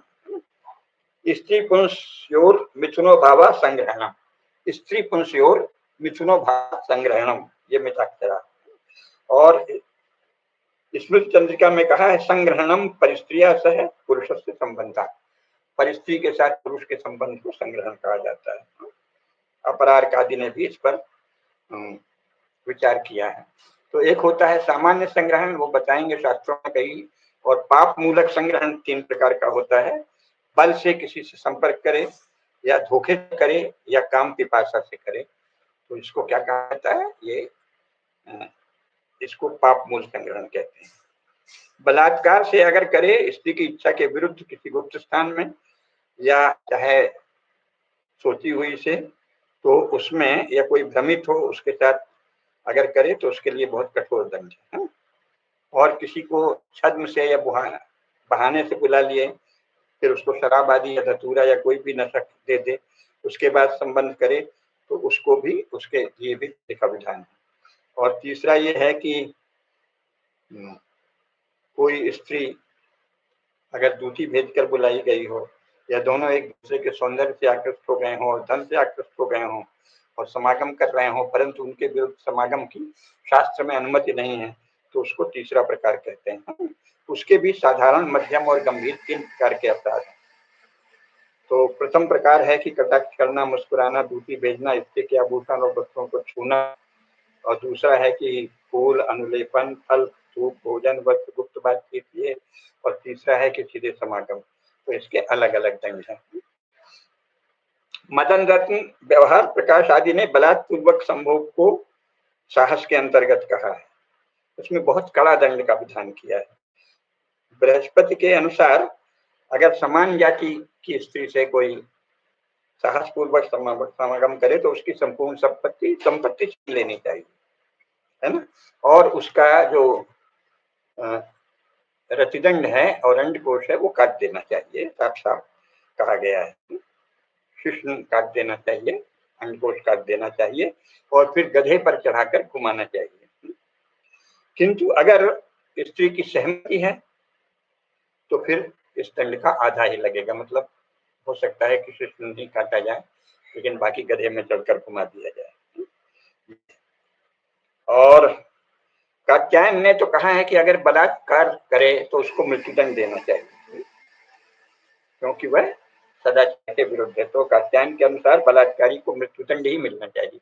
Speaker 1: स्त्री पुंसयोर मिथुनो भावा संग्रहणम, स्त्री पुंसयोर मिथुनो भाव संग्रहणम, ये मिताक्षरा। और स्मृति चंद्रिका में कहा है संग्रहणम परिस्त्रिया सह पुरुष से संबंधा, परिस्त्री के साथ पुरुष के संबंध को संग्रहण कहा जाता है। अपरार आदि ने भी इस पर विचार किया है। तो एक होता है सामान्य संग्रहण, वो बताएंगे शास्त्रों में कई। और पाप मूलक संग्रहण 3 प्रकार का होता है, बल से किसी से संपर्क करे, या धोखे करे, या काम पिपासा से करे, तो इसको क्या कहा जाता है, ये इसको पाप मूल संग्रहण कहते हैं। बलात्कार से अगर करे स्त्री की इच्छा के विरुद्ध किसी गुप्त स्थान में, या चाहे सोची हुई से, तो उसमें या कोई भ्रमित हो उसके साथ अगर करे तो उसके लिए बहुत कठोर दंड है। और किसी को छद्म से या बहाने से बुला लिए, फिर उसको शराब आदि या धतूरा या कोई भी नशा दे दे, उसके बाद संबंध करे, तो उसको भी उसके लिए भी लिखा विधान है। और तीसरा ये है कि कोई स्त्री अगर दूती भेज कर बुलाई गई हो, या दोनों एक दूसरे के सौंदर्य से आकृष्ट हो गए हों और धन से आकृष्ट हो गए हों और समागम कर रहे हों, परंतु उनके विरुद्ध समागम की शास्त्र में अनुमति नहीं है, तो उसको तीसरा प्रकार कहते हैं। उसके भी साधारण, मध्यम और गंभीर 3 प्रकार के अपराध हैं। तो प्रथम प्रकार है कि कटाक्ष करना, मुस्कुराना, दूती भेजना, स्त्री के आभूषण और वस्त्रों को छूना। और दूसरा है कि फूल, अनुलेपन, फल, धूप, भोजन, वस्त्र, गुप्त बातचीत, ये। और तीसरा है कि सीधे समागम। तो इसके अलग अलग दंड हैं। मदन रत्न, व्यवहार प्रकाश आदि ने बलात्पूर्वक संभोग को साहस के अंतर्गत कहा है, उसमें बहुत कड़ा दंड का विधान किया है। बृहस्पति के अनुसार अगर समान जाति की स्त्री से कोई साहस पूर्वक समागम करे तो उसकी संपूर्ण संपत्ति छीन लेनी चाहिए, है ना। और उसका जो रतिदंड है और अंडकोश है वो काट देना चाहिए, साफ साफ कहा गया है। शिश्न काट देना चाहिए, अंडकोश काट देना चाहिए, और फिर गधे पर चढ़ाकर घुमाना चाहिए। किंतु अगर स्त्री की सहमति है तो फिर इस दंड का आधा ही लगेगा। मतलब हो सकता है कि शिष्य नहीं काटा जाए, लेकिन बाकी गधे में चढ़कर घुमा दिया जाए। और कात्यायन ने तो कहा है कि अगर बलात्कार करे तो उसको मृत्युदंड देना चाहिए, क्योंकि वह सदाचार के विरुद्ध है। तो कात्यायन के अनुसार बलात्कारी को मृत्युदंड ही मिलना चाहिए।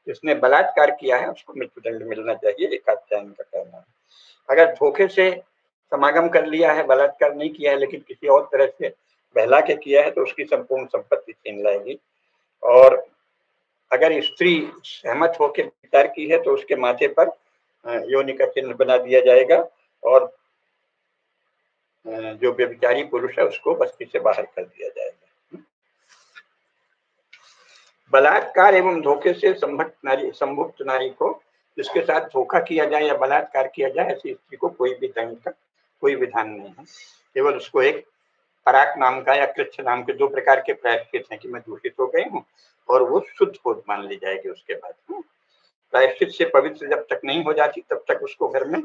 Speaker 1: जिसने बलात्कार किया है उसको मृत्युदंड मिलना चाहिए, ये कात्यायन का कहना है। अगर धोखे से समागम कर लिया है, बलात्कार नहीं किया है लेकिन किसी और तरह से बहला के किया है, तो उसकी संपूर्ण संपत्ति छीन लाएगी। और अगर स्त्री सहमत होकर विचार की है तो उसके माथे पर योनि का चिन्ह बना दिया जाएगा, और जो व्यभिचारी पुरुष है उसको बस्ती से बाहर कर दिया जाएगा। बलात्कार एवं धोखे से संभुक्त नारी को, जिसके साथ धोखा किया जाए या बलात्कार किया जाए, ऐसी स्त्री को कोई भी दंड का कोई विधान नहीं है। केवल उसको एक पराक नाम का या कृच्छ नाम के 2 प्रकार के प्रायश्चित हैं कि मैं दूषित हो गई हूँ, और वो शुद्ध हो मान ली जाएगी। उसके बाद प्रायश्चित से पवित्र जब तक नहीं हो जाती तब तक उसको घर में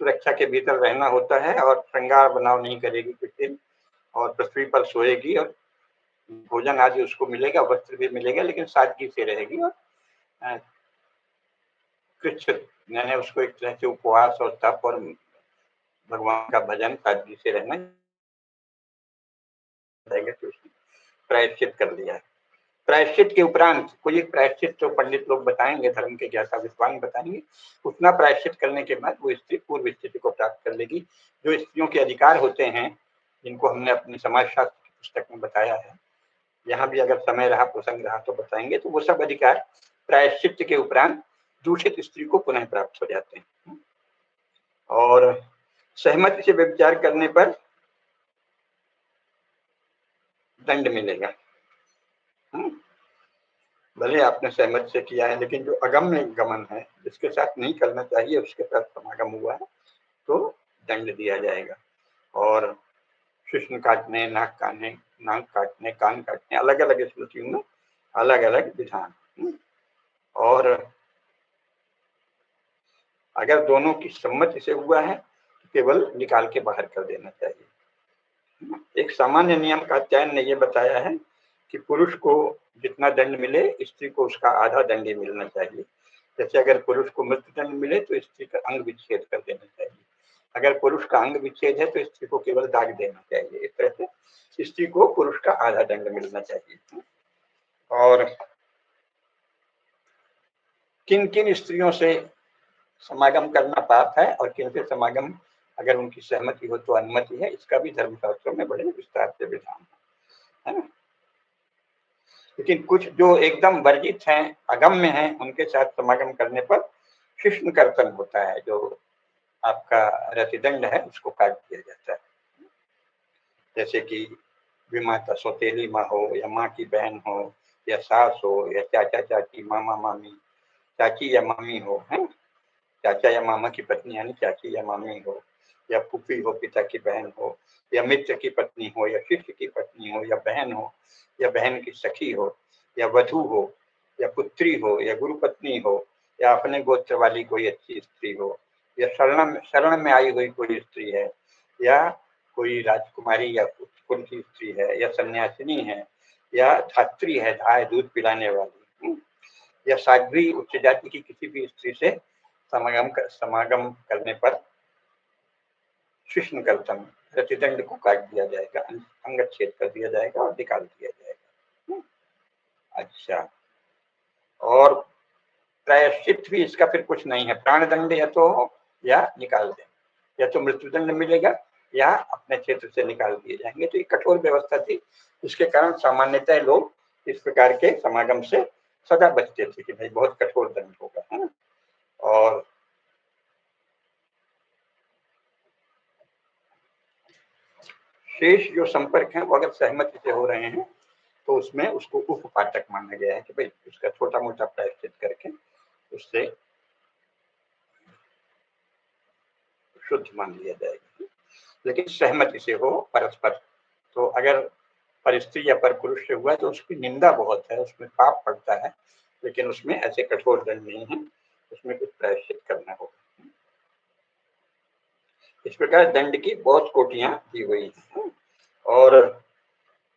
Speaker 1: सुरक्षा के भीतर रहना होता है, और श्रृंगार बनाव नहीं करेगी कुछ दिन, और पृथ्वी पर सोएगी, और भोजन आदि उसको मिलेगा, वस्त्र भी मिलेगा, लेकिन सादगी से रहेगी। और कृच्छ यानी उसको एक तरह से उपवास और तप और भगवान का भजन सादगी से रहना रहेगा। तो उसने प्रायश्चित कर लिया है। प्रायश्चित के उपरांत कोई एक प्रायश्चित तो पंडित लोग बताएंगे, धर्म के ज्ञाता विद्वान बताएंगे, उतना प्रायश्चित करने के बाद वो स्त्री पूर्व स्थिति को प्राप्त कर लेगी। जो स्त्रियों के अधिकार होते हैं, जिनको हमने अपनी समाजशास्त्र की पुस्तक में बताया है, यहाँ भी अगर समय रहा प्रसंग रहा तो बताएंगे, तो वो सब अधिकार प्रायश्चित के उपरांत दूषित स्त्री को पुनः प्राप्त हो जाते हैं। और सहमति से व्यभिचार करने पर दंड मिलेगा। भले आपने सहमति से किया है, लेकिन जो अगम्य गमन है, जिसके साथ नहीं करना चाहिए, उसके साथ समागम हुआ है, तो दंड दिया जाएगा। और शिश्न काटने, नाक काटने, कान काटने, अलग अलग स्मृतियों में अलग अलग विधान। और अगर दोनों की सम्मति से हुआ है तो केवल निकाल के बाहर कर देना चाहिए। एक सामान्य नियम कात्यायन ने यह बताया है कि पुरुष को जितना दंड मिले, स्त्री को उसका आधा दंड ही मिलना चाहिए। जैसे अगर पुरुष को मृत्युदंड मिले तो स्त्री का अंग विच्छेद कर देना चाहिए। अगर पुरुष का अंग विच्छेद है तो स्त्री को केवल दाग देना चाहिए। इस तरह से स्त्री को पुरुष का आधा दंड मिलना चाहिए। और किन किन स्त्रियों से समागम करना पाप है और किन से समागम अगर उनकी सहमति हो तो अनुमति है, इसका भी धर्मशास्त्रों में बड़े विस्तार से विधान है ना। लेकिन कुछ जो एकदम वर्जित हैं, अगम्य हैं, उनके साथ समागम करने पर शिश्न कर्तन होता है, जो आपका रतिदंड है उसको काट दिया जाता है। जैसे कि विमाता सौतेली माँ हो, या माँ की बहन हो, या सास हो, या चाचा चाची, मामा मामी, चाची या मामी हो, है चाचा या मामा की पत्नी यानी चाची या मामी हो, या फूफी हो, पिता की बहन हो, या मित्र की पत्नी हो, या शिष्य की पत्नी हो, या बहन हो, या बहन की सखी हो, या वधू हो, या पुत्री हो, या गुरु पत्नी हो, या अपने गोत्र वाली कोई अच्छी स्त्री हो, या शरण में आई हुई कोई स्त्री है, या कोई राजकुमारी या उच्च कुल की स्त्री है, या सन्यासिनी है, या धात्री है, धाय दूध पिलाने वाली, या साध्वी उच्च जाति की किसी भी स्त्री से समागम करने पर शिश्न कर्तन प्रतिदंड को काट दिया जाएगा, अंगच्छेद कर दिया जाएगा और निकाल दिया जाएगा। अच्छा, और प्रायश्चित भी इसका फिर कुछ नहीं है। प्राणदंड या निकाल दें, या तो मृत्युदंड मिलेगा या अपने क्षेत्र से निकाल दिए जाएंगे। तो ये कठोर व्यवस्था थी, जिसके कारण सामान्यतः लोग इस प्रकार के समागम से सदा बचते थे कि भाई बहुत कठोर दंड होगा, है ना। और शेष जो संपर्क हैं वो अगर सहमति से हो रहे हैं तो उसमें उसको उपपातक माना गया है कि भाई उसका छोटा मोटा प्रायश्चित करके उससे शुद्ध मान लिया जाएगा, लेकिन सहमति से हो परस्पर। तो अगर पर स्त्री या पर पुरुष से हुआ तो उसकी निंदा बहुत है, उसमें पाप पड़ता है, लेकिन उसमें ऐसे कठोर दंड नहीं है, उसमें कुछ प्रायश्चित करना होगा। इस प्रकार दंड की बहुत कोटियां दी हुई हैं और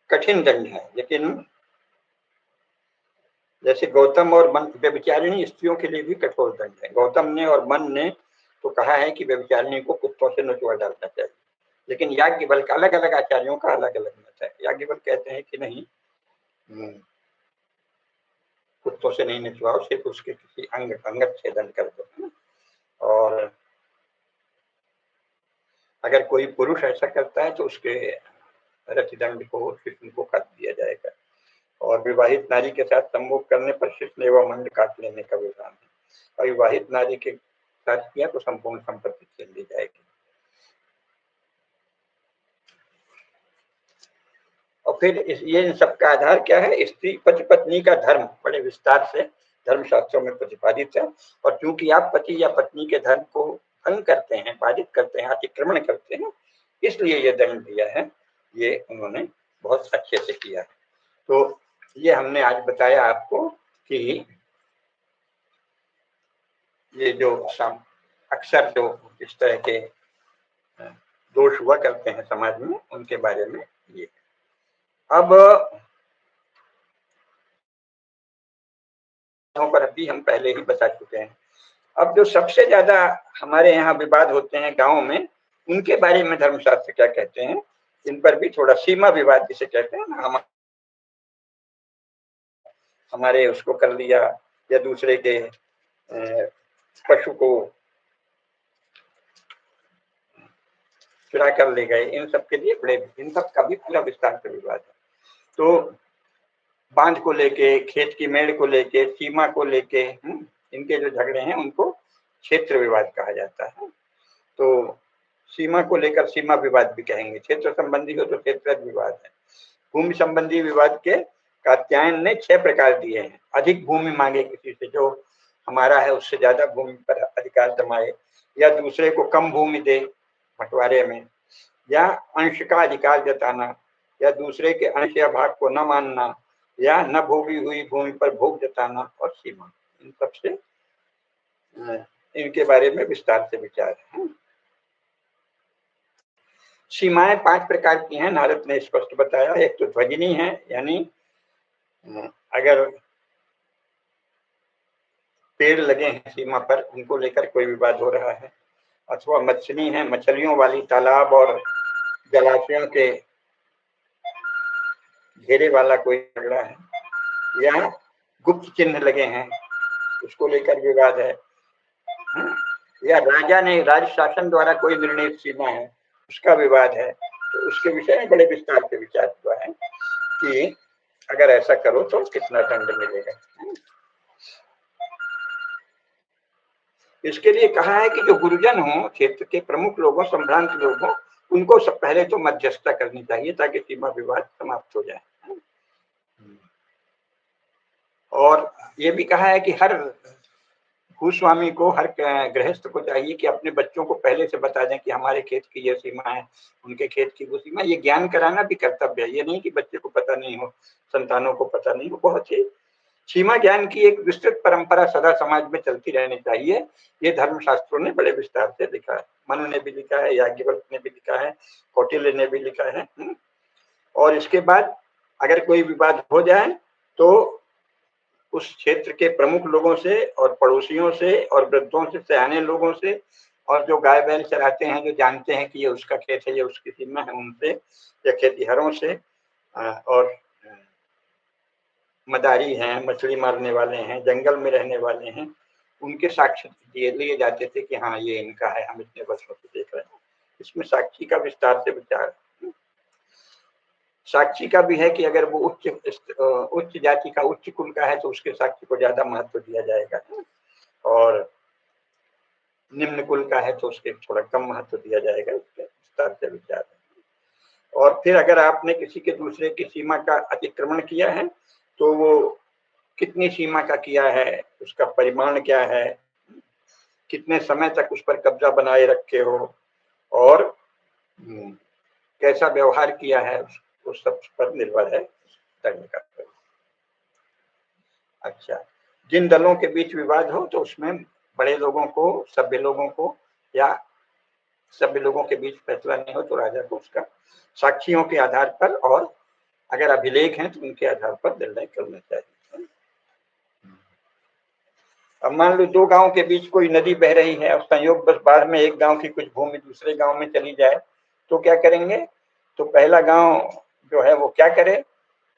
Speaker 1: कठिन दंड है। लेकिन जैसे गौतम और मन, व्यभिचारिणी स्त्रियों के लिए भी कठोर दंड है। गौतम ने और मन ने तो कहा है कि व्यभिचारिणी को कुत्तों से नचवा डालना चाहिए, लेकिन याज्ञवल्क्य का अलग अलग आचार्यों का अलग अलग मत है। याज्ञवल्क्य कहते हैं कि नहीं, कुत्तों से नहीं नचवाओ, सिर्फ उसके किसी अंग छेदन कर दो। और अगर कोई पुरुष ऐसा करता है तो उसके रतिदंड को शिष्य को काट दिया जाएगा। और विवाहित नारी के साथ संभोग करने पर शिष्य एवं मंड काट लेने का विधान है। अविवाहित नारी के साथ किया तो संपूर्ण संपत्ति छीन ली जाएगी। और फिर ये इन सबका आधार क्या है? स्त्री पति पत्नी का धर्म बड़े विस्तार से धर्मशास्त्रों में प्रतिपादित है। और क्योंकि आप पति या पत्नी के धर्म को भंग करते हैं, बाधित करते हैं, अतिक्रमण करते हैं, इसलिए ये दंड दिया है। ये उन्होंने बहुत अच्छे से किया है। तो ये हमने आज बताया आपको कि ये जो अक्सर जो इस तरह के दोष हुआ करते हैं समाज में, उनके बारे में ये। अब पर भी हम पहले ही बता चुके हैं। अब जो सबसे ज्यादा हमारे यहाँ विवाद होते हैं गांव में, उनके बारे में धर्मशास्त्र क्या कहते हैं, इन पर भी थोड़ा सीमा विवाद जिसे कहते हैं ना, हमारे उसको कर लिया या दूसरे के पशु को चुरा कर ले गए, इन सब के लिए बड़े, इन सब का भी पूरा विस्तार से विवाद है। तो बांध को लेके, खेत की मेड़ को लेके, सीमा को लेके, इनके जो झगड़े हैं उनको क्षेत्र विवाद कहा जाता है। तो सीमा को लेकर सीमा विवाद भी कहेंगे, क्षेत्र संबंधी हो तो क्षेत्र विवाद है। भूमि संबंधी विवाद के कात्यायन ने 6 प्रकार दिए हैं। अधिक भूमि मांगे किसी से, जो हमारा है उससे ज्यादा भूमि पर अधिकार जमाए, या दूसरे को कम भूमि दे बंटवारे में, या अंश का अधिकार जताना, या दूसरे के अंश या भाग को न मानना, या न भोगी हुई भूमि पर भोग जताना, और सीमा। इन सबसे इनके बारे में विस्तार से विचार है। सीमाएं 5 प्रकार की हैं, नारद ने स्पष्ट बताया। एक तो ध्वजिनी है, यानी अगर पेड़ लगे हैं सीमा पर, उनको लेकर कोई विवाद हो रहा है, अथवा मत्स्यनी है, मछलियों वाली तालाब और जलाशयों के घेरे वाला कोई झगड़ा है, या गुप्त चिन्ह लगे हैं उसको लेकर विवाद है, या राजा ने राज शासन द्वारा कोई निर्णय सीमा है उसका विवाद है। तो उसके विषय में बड़े विस्तार से विचार हुआ है कि अगर ऐसा करो तो कितना दंड मिलेगा। इसके लिए कहा है कि जो गुरुजन हो, क्षेत्र के प्रमुख लोग हो, संभ्रांत लोग हो, उनको सब पहले तो मध्यस्थता करनी चाहिए ताकि सीमा विवाद समाप्त हो जाए। और ये भी कहा है कि हर भूस्वामी को, हर गृहस्थ को चाहिए कि अपने बच्चों को पहले से बता दें कि हमारे खेत की ये सीमा है, उनके खेत की वो सीमा। ये ज्ञान कराना भी कर्तव्य है, ये नहीं कि बच्चे को पता नहीं हो, संतानों को पता नहीं हो। बहुत ही सीमा ज्ञान की एक विस्तृत परंपरा सदा समाज में चलती रहनी चाहिए। ये धर्मशास्त्रों ने बड़े विस्तार से लिखा है। मनु ने भी लिखा है, याज्ञवल्क्य ने भी लिखा है, कौटिल्य ने भी लिखा है। और इसके बाद अगर कोई विवाद हो जाए तो उस क्षेत्र के प्रमुख लोगों से और पड़ोसियों से और वृद्धों से, सयाने लोगों से, और जो गाय बैल चराते हैं, जो जानते हैं कि ये उसका खेत है, ये उसकी सीमा है, उनसे, या खेतीहरों से, और मदारी हैं, मछली मारने वाले हैं, जंगल में रहने वाले हैं, उनके साक्ष्य लिए जाते थे कि हाँ ये इनका है, हम इतने वर्षों से देख रहे हैं। इसमें साक्षी का विस्तार से विचार। साक्षी का भी है कि अगर वो उच्च जाति का, उच्च कुल का है तो उसके साक्षी को ज्यादा महत्व दिया जाएगा, और निम्न कुल का है तो उसके थोड़ा कम महत्व दिया जाएगा। इसके विस्तार से विचार। और फिर अगर आपने किसी के दूसरे की सीमा का अतिक्रमण किया है तो वो कितनी सीमा का किया है, उसका परिमाण क्या है, कितने समय तक उस पर कब्जा बनाए रखे हो, और कैसा व्यवहार किया है, उस सब पर निर्भर है दंड का। अच्छा, जिन दलों के बीच विवाद हो तो उसमें बड़े लोगों को, सभ्य लोगों को, या सभी लोगों के बीच फैसला नहीं हो तो राजा को उसका साक्ष्यों के आधार पर और अगर अभिलेख हैं तो उनके आधार पर निर्णय करना चाहिए। अब मान लो दो गांव के बीच कोई नदी बह रही है और संयोग बस बाढ़ में एक गांव की कुछ भूमि दूसरे गांव में चली जाए तो क्या करेंगे? तो पहला गांव जो है वो क्या करे?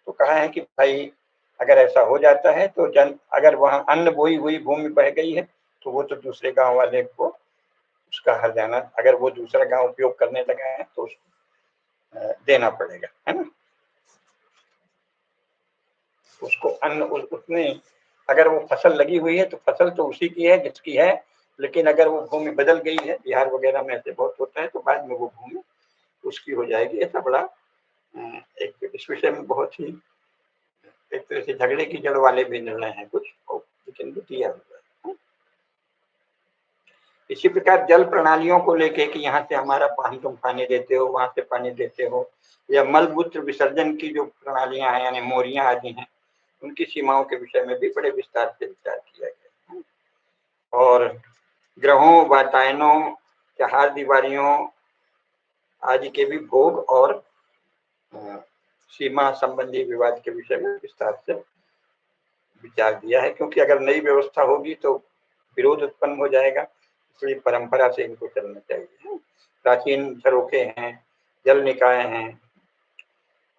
Speaker 1: तो कहा है कि भाई अगर ऐसा हो जाता है तो अगर वहां अन्न बोई हुई भूमि बह गई है तो वो तो दूसरे गांव वाले को उसका हर्जाना, अगर वो दूसरा गांव उपयोग करने लगा है तो उसको देना पड़ेगा, है ना? उसको अन्न उसने, अगर वो फसल लगी हुई है तो फसल तो उसी की है जिसकी है, लेकिन अगर वो भूमि बदल गई है, बिहार वगैरह में ऐसे बहुत होता है, तो बाद में वो भूमि उसकी हो जाएगी। ऐसा बड़ा एक इस विषय में बहुत ही एक तरह से झगड़े की जड़ वाले भी निर्णय हैं कुछ, लेकिन वो दिया हुआ है। इसी प्रकार जल प्रणालियों को लेके कि यहाँ से हमारा पानी तुम पानी देते हो, वहां से पानी देते हो, या मलमूत्र विसर्जन की जो प्रणालियां हैं यानी मोरियां आदि हैं, उनकी सीमाओं के विषय में भी बड़े विस्तार से विचार किया गया है। और ग्रहों, वातायनों, चार दीवारियों आदि के भी भोग और सीमा संबंधी विवाद के विषय में विस्तार से विचार दिया है, क्योंकि अगर नई व्यवस्था होगी तो विरोध उत्पन्न हो जाएगा, इसलिए परंपरा से इनको चलना चाहिए। प्राचीन झरोखे हैं, जल निकाय हैं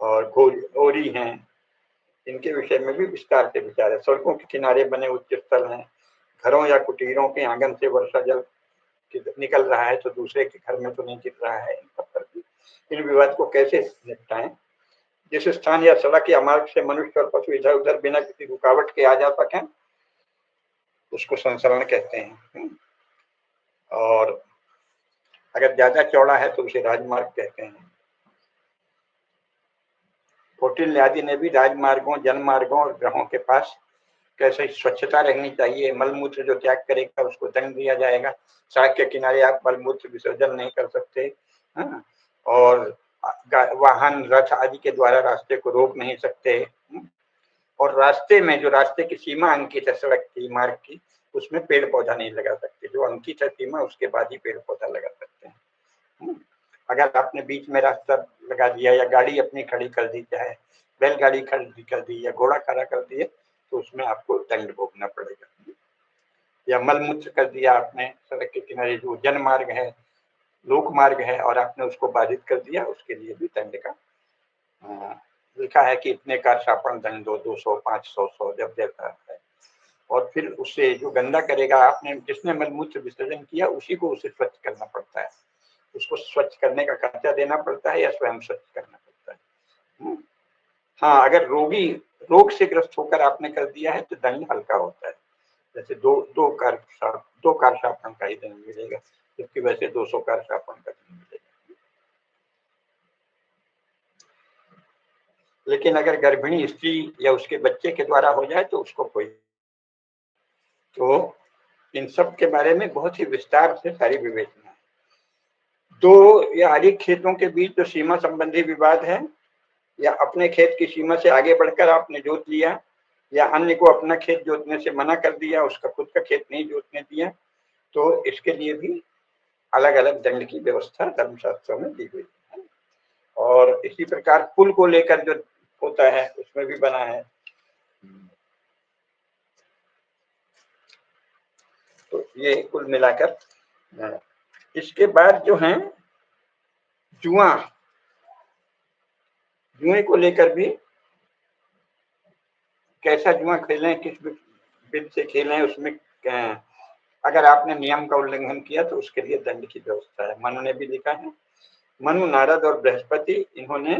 Speaker 1: और घोरी हैं, इनके विषय में भी विस्तार से विचार है। सड़कों के किनारे बने उच्च स्थल हैं, घरों या कुटीरों के आंगन से वर्षा जल निकल रहा है तो दूसरे के घर में तो नहीं गिर रहा है, इन सब पर भी इन विवाद को कैसे निपटाएं। जिस स्थान या सड़क या मार्ग से मनुष्य और पशु इधर उधर बिना किसी रुकावट के आ जा सकें उसको संसरण कहते हैं, और अगर ज्यादा चौड़ा है तो उसे राजमार्ग कहते हैं। कौटिल्य आदि ने भी राजमार्गों, जनमार्गों और ग्रहों के पास कैसे स्वच्छता रहनी चाहिए, मलमूत्र जो त्याग करेगा उसको दंड दिया जाएगा, सड़क के किनारे आप मलमूत्र विसर्जन नहीं कर सकते, है? और वाहन, रथ आदि के द्वारा रास्ते को रोक नहीं सकते, और रास्ते में जो रास्ते की सीमा अंकित है सड़क की, मार्ग की, उसमें पेड़ पौधा नहीं लगा सकते, जो अंकित है सीमा उसके बाद ही पेड़ पौधा लगा सकते हैं। अगर आपने बीच में रास्ता लगा दिया या गाड़ी अपनी खड़ी कर दी, चाहे बैलगाड़ी खड़ी कर दी या घोड़ा खड़ा कर दिए, तो उसमें आपको दंड भोगना पड़ेगा। या मलमूत्र कर दिया आपने सड़क के किनारे, जो जन मार्ग है, लोक मार्ग है, और आपने उसको बाधित कर दिया, उसके लिए भी दंड का लिखा है कि इतने का शापन दंड दो, 200, 500, 100 जब देता है। और फिर उससे जो गंदा करेगा, आपने जिसने मलमूत्र विसर्जन किया उसी को उसे स्वच्छ करना पड़ता है, उसको स्वच्छ करने का खर्चा देना पड़ता है या स्वयं स्वच्छ करना पड़ता है। हाँ, अगर रोग से ग्रस्त होकर आपने कर दिया है तो दंड हल्का होता है, जैसे दो कार शापन का ही दंड मिलेगा, जबकि वैसे 200 कार शापन का दंड मिलेगा। लेकिन अगर गर्भिणी स्त्री या उसके बच्चे के द्वारा हो जाए तो उसको कोई, तो इन सब के बारे में बहुत ही विस्तार से सारी विवेचना है। दो या अधिक खेतों के बीच जो सीमा संबंधी विवाद है, या अपने खेत की सीमा से आगे बढ़कर आपने जोत लिया, या अन्य को अपना खेत जोतने से मना कर दिया, उसका खुद का खेत नहीं जोतने दिया, तो इसके लिए भी अलग अलग दंड की व्यवस्था धर्मशास्त्रों में दी हुई है। और इसी प्रकार पुल को लेकर जो होता है उसमें भी बना है। तो ये कुल मिलाकर, इसके बाद जो है जुआ को लेकर भी कैसा जुआ खेलें, किस विधि से खेलें, उसमें अगर आपने नियम का उल्लंघन किया तो उसके लिए दंड की व्यवस्था है। मनु ने भी लिखा है, मनु, नारद और बृहस्पति, इन्होंने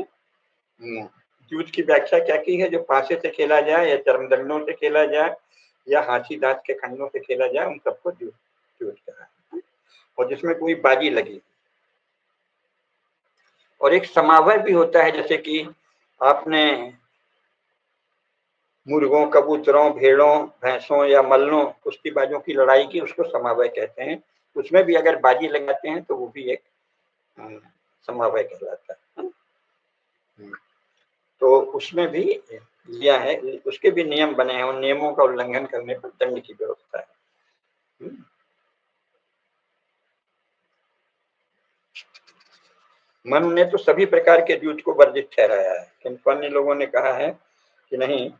Speaker 1: जूझ की व्याख्या क्या की है, जो पासे से खेला जाए या चर्मदंडों से खेला जाए या हाथी दांत के खंडों से खेला जाए, उन सबको जूझ कहा है, और जिसमें कोई बाजी लगी। और एक समावय भी होता है, जैसे कि आपने मुर्गों, कबूतरों, भेड़ों, भैंसों या मल्लों, कुश्तीबाजों की लड़ाई की, उसको समावय कहते हैं। उसमें भी अगर बाजी लगाते हैं तो वो भी एक समावय कहलाता है। तो उसमें भी लिया है, उसके भी नियम बने हैं, उन नियमों का उल्लंघन करने पर दंड की व्यवस्था है। मनु ने तो सभी प्रकार के जूत को वर्जित ठहराया है, किंतु अन्य लोगों ने कहा है कि नहीं,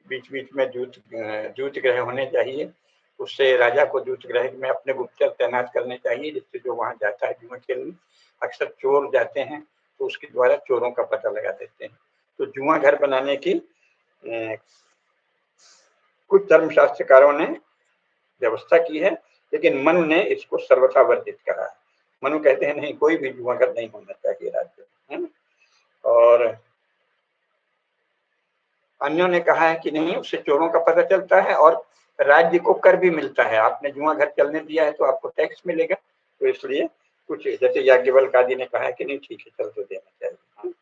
Speaker 1: बीच बीच में जूत ग्रह होने चाहिए। उससे राजा को जूत ग्रह में अपने गुप्तचर तैनात करने चाहिए, जिससे जो वहां जाता है जुआ खेलने, अक्सर चोर जाते हैं तो उसके द्वारा चोरों का पता लगा देते हैं। तो जुआ घर बनाने की कुछ धर्मशास्त्रकारों ने व्यवस्था की है, लेकिन मनु ने इसको सर्वथा वर्जित करा है। मनु कहते हैं नहीं, कोई भी जुआ घर नहीं होना चाहिए राज्य में। और अन्यों ने कहा है कि नहीं, उससे चोरों का पता चलता है और राज्य को कर भी मिलता है। आपने जुआ घर चलने दिया है तो आपको टैक्स मिलेगा, तो इसलिए कुछ जैसे याज्ञवल्क आदि ने कहा है कि नहीं ठीक है, चल तो देना चाहिए।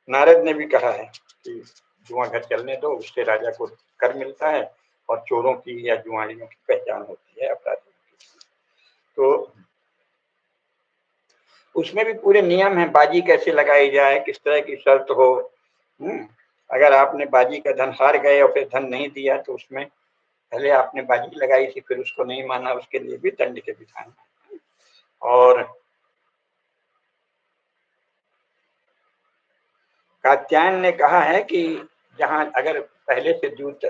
Speaker 1: नारद ने भी कहा है कि जुआ घर चलने दो, उससे राजा को कर मिलता है और चोरों की या जुआड़ियों की पहचान होती है, अपराधियों की। तो उसमें भी पूरे नियम है, बाजी कैसे लगाई जाए, किस तरह की शर्त हो। अगर आपने बाजी का धन हार गए और फिर धन नहीं दिया तो उसमें पहले आपने बाजी लगाई थी फिर उसको नहीं माना, उसके लिए भी दंड के विधान है। और कात्यायन ने कहा है कि जहां अगर पहले से जूत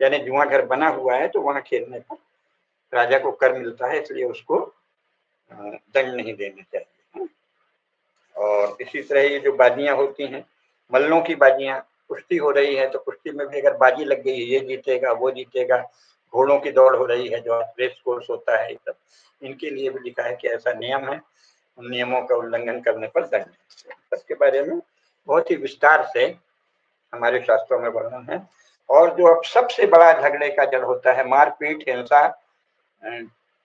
Speaker 1: यानी जुआ घर बना हुआ है तो वहां खेलने पर राजा को कर मिलता है, इसलिए उसको दंड नहीं देना चाहिए। और इसी तरह ये जो बाजियां होती हैं, मल्लों की बाजियां, कुश्ती हो रही है तो कुश्ती में भी अगर बाजी लग गई, ये जीतेगा वो जीतेगा, घोड़ों की दौड़ हो रही है जो रेस कोर्स होता है, सब इनके लिए भी लिखा है कि ऐसा नियम है, उन नियमों का उल्लंघन करने पर दंड। सबके बारे में बहुत ही विस्तार से हमारे शास्त्रों में वर्णन है। और जो अब सबसे बड़ा झगड़े का जड़ होता है, मारपीट, हिंसा,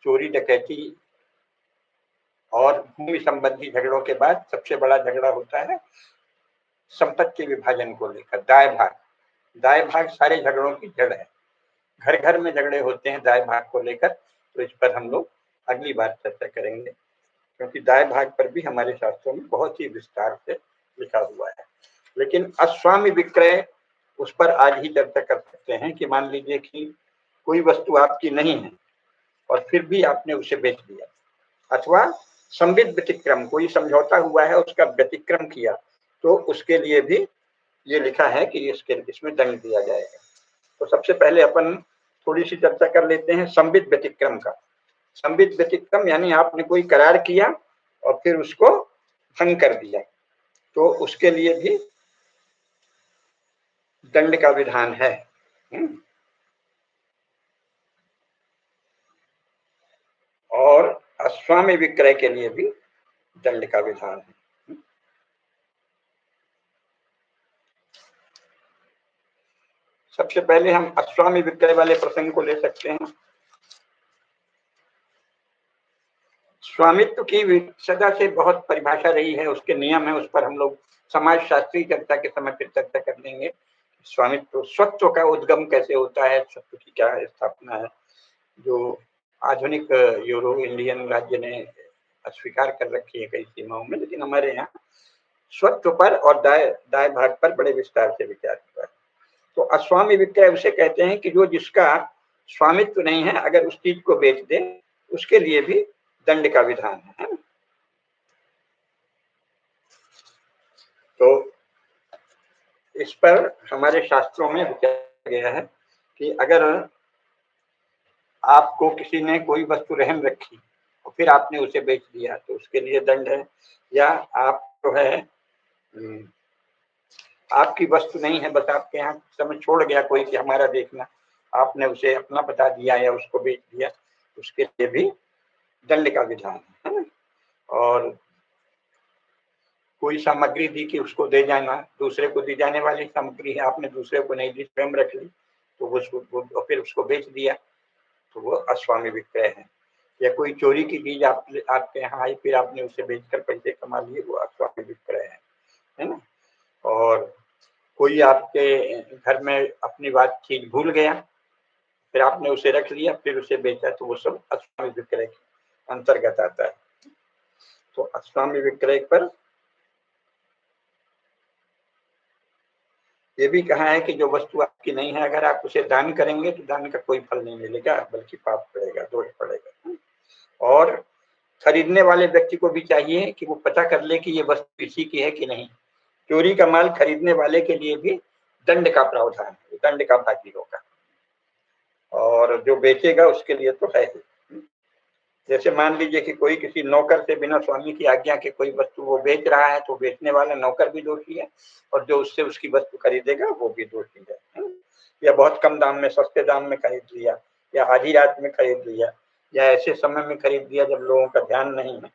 Speaker 1: चोरी डकैती और भूमि संबंधी झगड़ों के बाद सबसे बड़ा झगड़ा होता है संपत्ति विभाजन को लेकर, दाय भाग। दाय भाग सारे झगड़ों की जड़ है। घर घर में झगड़े होते हैं दाय भाग को लेकर, तो इस पर हम लोग अगली बार चर्चा करेंगे, क्योंकि दाय भाग पर भी हमारे शास्त्रों में बहुत ही विस्तार से लिखा हुआ है। लेकिन अस्वामी विक्रय, उस पर आज ही चर्चा कर सकते हैं कि मान लीजिए कि कोई वस्तु आपकी नहीं है और फिर भी आपने उसे बेच दिया, अथवा संविद व्यतिक्रम, कोई समझौता हुआ है उसका व्यतिक्रम किया, तो उसके लिए भी ये लिखा है कि इसमें दंड दिया जाएगा। तो सबसे पहले अपन थोड़ी सी चर्चा कर लेते हैं संविद व्यतिक्रम का। संविद व्यतिक्रम यानी आपने कोई करार किया और फिर उसको भंग कर दिया, तो उसके लिए भी दंड का विधान है। और अस्वामी विक्रय के लिए भी दंड का विधान है। सबसे पहले हम अस्वामी विक्रय वाले प्रसंग को ले सकते हैं। स्वामित्व की सदा से बहुत परिभाषा रही है, उसके नियम है, उस पर हम लोग समाज शास्त्रीय चर्चा के समय फिर चर्चा कर लेंगे। स्वामित्व, स्वत्व का उद्गम कैसे होता है, स्वत्व की क्या स्थापना है, जो आधुनिक यूरो इंडियन राज्य ने अस्वीकार कर रखी है कई सीमाओं में, लेकिन हमारे यहाँ स्वत्व पर और दाय भाग पर बड़े विस्तार से विचार हुआ है। तो अस्वामी विक्रय उसे कहते हैं कि जो जिसका स्वामित्व नहीं है अगर उस चीज को बेच दे, उसके लिए भी दंड का विधान है। तो इस पर हमारे शास्त्रों में विचार गया है कि अगर आपको किसी ने कोई वस्तु रहन रखी और फिर आपने उसे बेच दिया तो उसके लिए दंड है, या आप जो है आपकी वस्तु नहीं है, बस आपके यहाँ समय छोड़ गया कोई कि हमारा देखना, आपने उसे अपना बता दिया या उसको बेच दिया, उसके लिए भी दंड का विधान है ना। और कोई सामग्री दी कि उसको दे जाना, दूसरे को दी जाने वाली सामग्री है, आपने दूसरे को नहीं दी, स्वयं रख ली, तो वो फिर उसको बेच दिया, तो वो अस्वामी विक्रय है। या कोई चोरी की चीज आपके यहाँ आई, फिर आपने उसे बेचकर पैसे कमा लिए, वो अस्वामी विक्रय है ना। और कोई आपके घर में अपनी बात चीज भूल गया, फिर आपने उसे रख लिया, फिर उसे बेचा, तो वो सब अस्वामी विक्रय के अंतर्गत आता है। तो अस्वामी विक्रय पर ये भी कहा है कि जो वस्तु आपकी नहीं है अगर आप उसे दान करेंगे तो दान का कोई फल नहीं मिलेगा, बल्कि पाप पड़ेगा, दोष पड़ेगा। और खरीदने वाले व्यक्ति को भी चाहिए कि वो पता कर ले कि ये वस्तु इसी की है कि नहीं। चोरी का माल खरीदने वाले के लिए भी दंड का प्रावधान है, दंड का भागी होगा, और जो बेचेगा उसके लिए तो है ही। जैसे मान लीजिए कि कोई किसी नौकर से बिना स्वामी की आज्ञा के कोई वस्तु वो बेच रहा है, तो बेचने वाला नौकर भी दोषी है, और जो उससे उसकी वस्तु खरीदेगा वो भी दोषी है। या बहुत कम दाम में, सस्ते दाम में खरीद लिया, या आधी रात में खरीद लिया, या ऐसे समय में खरीद लिया जब लोगों का ध्यान नहीं है,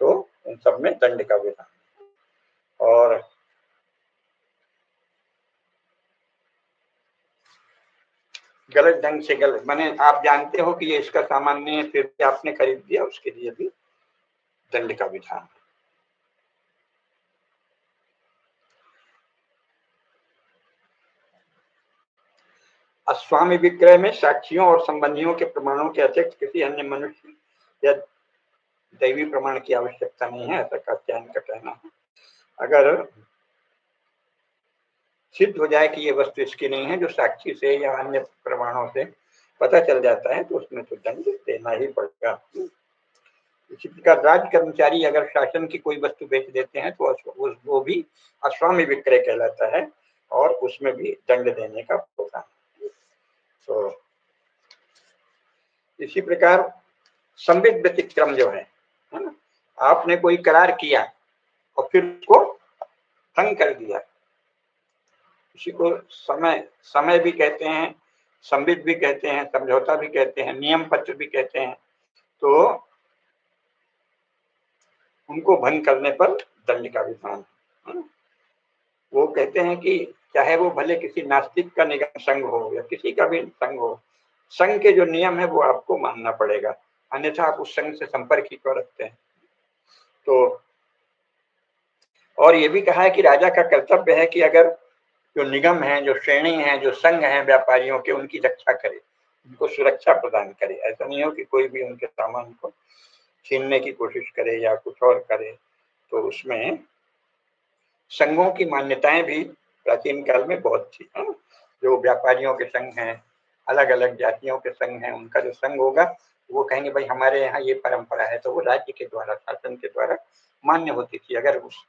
Speaker 1: तो उन सब में दंड का विधान। और गलत ढंग से, गलत माने आप जानते हो कि ये इसका सामान नहीं है, फिर भी आपने खरीद दिया, उसके लिए भी दंड का विधान। अस्वामी विक्रय में साक्षियों और संबंधियों के प्रमाणों के अतिरिक्त किसी अन्य मनुष्य या दैवी प्रमाण की आवश्यकता नहीं है, ऐसा कात्यायन का कहना है। अगर सिद्ध हो जाए कि ये वस्तु इसकी नहीं है, जो साक्षी से या अन्य प्रमाणों से पता चल जाता है, तो उसमें तो दंड देना ही पड़ेगा। इसी प्रकार राज्य कर्मचारी अगर शासन की कोई वस्तु बेच देते हैं, तो वो भी अस्वामी विक्रय कहलाता है, और उसमें भी दंड देने का होता है। तो इसी प्रकार संबित व्यतिक्रम जो है ना, आपने कोई करार किया और फिर उसको भंग कर दिया, इसी को समय समय भी कहते हैं, संबित भी कहते हैं, समझौता भी कहते हैं, नियम पत्र भी कहते हैं। तो उनको भंग करने पर दंड का विधान है। वो कहते हैं कि चाहे वो भले किसी नास्तिक का निगम संघ हो या किसी का भी संघ हो, संघ के जो नियम है वो आपको मानना पड़ेगा, अन्यथा आप उस संघ से संपर्क ही क्यों रखते हैं। तो और ये भी कहा है कि राजा का कर्तव्य है कि अगर जो निगम है, जो श्रेणी है, जो संघ है व्यापारियों के, उनकी रक्षा करे, उनको सुरक्षा प्रदान करे। ऐसा नहीं हो कि कोई भी उनके सामान को छीनने की कोशिश करे या कुछ और करे। तो उसमें संघों की मान्यताएं भी प्राचीन काल में बहुत थी। जो व्यापारियों के संघ हैं, अलग अलग जातियों के संघ हैं, उनका जो संघ होगा वो कहेंगे भाई हमारे यहाँ ये परंपरा है, तो वो राज्य के द्वारा, शासन के द्वारा मान्य होती थी। अगर उस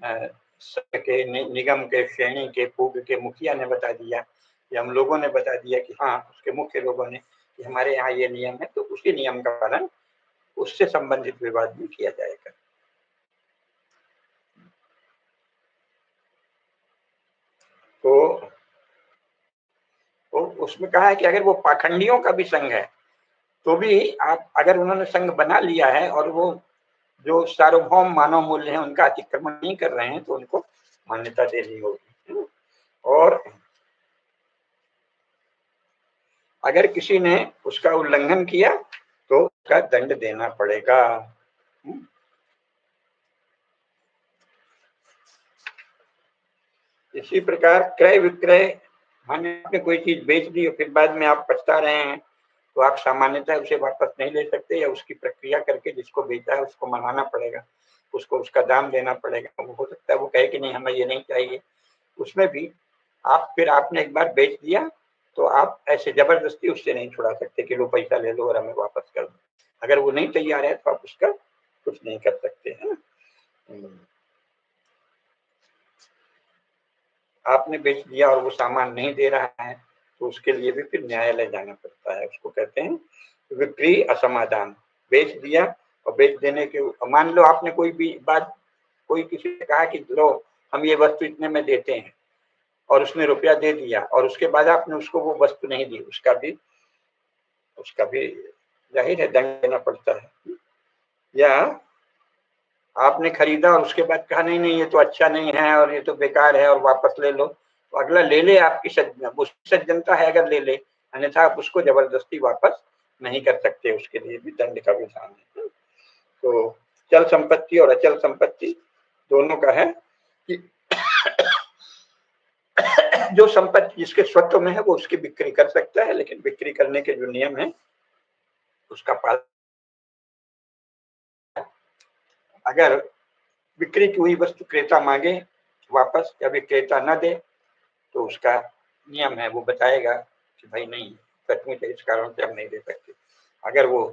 Speaker 1: के निगम के, श्रेणी के, पूग के मुखिया ने बता दिया या हम लोगों ने बता दिया कि हाँ, उसके मुख्य लोगों ने कि हमारे यहाँ ये नियम है, तो उसी नियम का पालन उससे संबंधित विवाद में किया जाएगा। तो उसमें कहा है कि अगर वो पाखंडियों का भी संघ है, तो भी आप, अगर उन्होंने संघ बना लिया है और वो जो सार्वभौम मानव मूल्य है उनका अतिक्रमण नहीं कर रहे हैं, तो उनको मान्यता देनी होगी। और अगर किसी ने उसका उल्लंघन किया तो उसका दंड देना पड़ेगा। इसी प्रकार क्रय विक्रय, माने आपने कोई चीज बेच दी और फिर बाद में आप पछता रहे हैं, तो आप सामान्यतः उसे वापस नहीं ले सकते, या उसकी प्रक्रिया करके जिसको बेचा है उसको मनाना पड़ेगा, उसको उसका दाम देना पड़ेगा। वो हो सकता है वो कहे कि नहीं, हमें ये नहीं चाहिए। उसमें भी आप, फिर आपने एक बार बेच दिया तो आप ऐसे जबरदस्ती उससे नहीं छुड़ा सकते कि लो पैसा ले लो और हमें वापस कर दो। अगर वो नहीं तैयार है तो आप उसका कुछ नहीं कर सकते, है ना। आपने बेच दिया और वो सामान नहीं दे रहा है, तो उसके लिए भी फिर न्यायालय जाना पड़ता है। उसको कहते हैं विक्रय असमाधान। बेच दिया और बेच देने के, मान लो आपने कोई भी बात, कोई किसी ने कहा कि लो हम ये वस्तु इतने में देते हैं, और उसने रुपया दे दिया और उसके बाद आपने उसको वो वस्तु नहीं दी, उसका भी जाहिर है दंड देना पड़ता है। या आपने खरीदा और उसके बाद कहा नहीं नहीं ये तो अच्छा नहीं है और ये तो बेकार है और वापस ले लो, तो अगला ले ले, आपकी उसकी सज्जनता है अगर ले ले, अन्यथा आप उसको जबरदस्ती वापस नहीं कर सकते, उसके लिए भी दंड का विधान है। तो चल संपत्ति और अचल संपत्ति दोनों का है कि जो संपत्ति जिसके स्वत्व में है वो उसकी बिक्री कर सकता है, लेकिन बिक्री करने के जो नियम है उसका पालन। अगर बिक्री की हुई वस्तु क्रेता मांगे वापस या विक्रेता न दे, तो उसका नियम है, वो बताएगा कि भाई नहीं, सचमुच इस कारण से हम नहीं दे सकते। अगर वो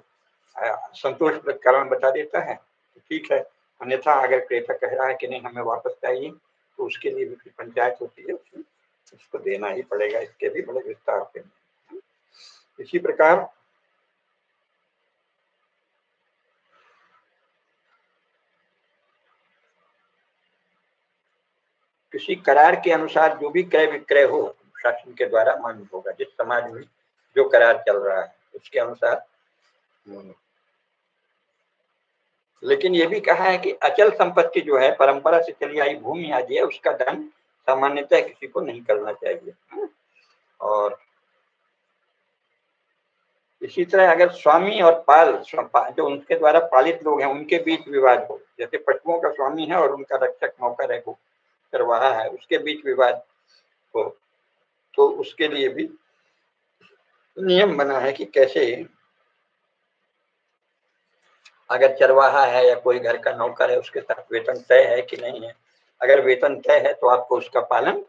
Speaker 1: संतोषप्रद कारण बता देता है तो ठीक है, अन्यथा अगर क्रेता कह रहा है कि नहीं हमें वापस चाहिए, तो उसके लिए भी पंचायत होती है, उसको देना ही पड़ेगा। इसके भी बड़े विस्तार से। इसी प्रकार किसी करार के अनुसार जो भी क्रय विक्रय हो शासन के द्वारा मान्य होगा। जिस समाज में जो करार चल रहा है उसके अनुसार। लेकिन ये भी कहा है कि अचल संपत्ति जो है, परंपरा से चली आई भूमि आदि है, उसका दान सामान्यतः किसी को नहीं करना चाहिए। और इसी तरह अगर स्वामी और पाल जो उनके द्वारा पालित लोग हैं उनके बीच विवाद हो, जैसे पशुओं का स्वामी है और उनका रक्षक नौकर है, वो चरवाहा है, उसके बीच विवाद हो, तो उसके लिए भी नियम बना है कि कैसे, अगर चरवाहा है या कोई घर का नौकर है उसके साथ वेतन तय है कि नहीं है। अगर वेतन तय है तो आपको उसका पालन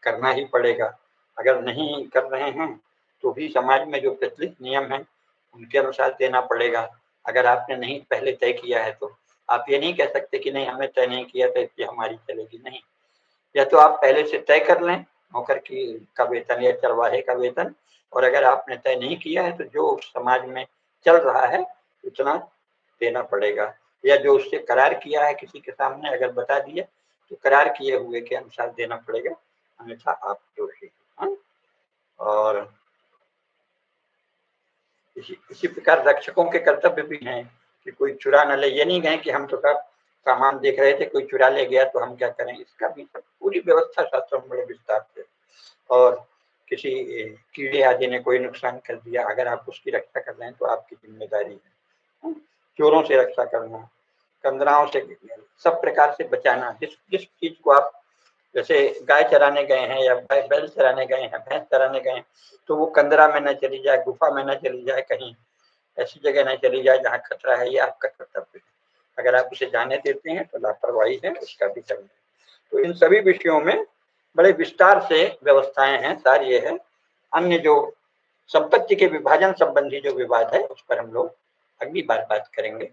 Speaker 1: करना ही पड़ेगा। अगर नहीं कर रहे हैं तो भी समाज में जो प्रचलित नियम है उनके अनुसार देना पड़ेगा। अगर आपने नहीं पहले तय किया है तो आप ये नहीं कह सकते कि नहीं हमने तय नहीं किया था इसलिए हमारी चलेगी, नहीं। या तो आप पहले से तय कर लें नौकर की का वेतन या चरवाहे का वेतन, और अगर आपने तय नहीं किया है तो जो समाज में चल रहा है उतना देना पड़ेगा। या जो उससे करार किया है किसी के सामने अगर बता दिया तो करार किए हुए के अनुसार देना पड़ेगा, अन्यथा आप दोषी हैं। और इसी प्रकार रक्षकों के कर्तव्य भी हैं कि कोई चुरा न ले। ये नहीं कहें कि हम तो सब सामान देख रहे थे, कोई चुरा ले गया तो हम क्या करें। इसका भी सब पूरी व्यवस्था शास्त्रों में बड़े विस्तार से। और किसी कीड़े आदि ने कोई नुकसान कर दिया, अगर आप उसकी रक्षा कर रहे हैं तो आपकी जिम्मेदारी है। चोरों से रक्षा करना, कंदराओं से, सब प्रकार से बचाना। जिस जिस चीज को आप, जैसे गाय चराने गए हैं या बैल चराने गए हैं, भैंस चराने गए हैं, तो वो कंदरा में न चली जाए, गुफा में न चली जाए, कहीं ऐसी जगह न चली जाए जहाँ खतरा है। ये आपका कर्तव्य है। अगर आप उसे जाने देते हैं तो लापरवाही है, उसका भी करना है। तो इन सभी विषयों में बड़े विस्तार से व्यवस्थाएं हैं। सार ये है। अन्य जो संपत्ति के विभाजन संबंधी जो विवाद है उस पर हम लोग अगली बार बात करेंगे।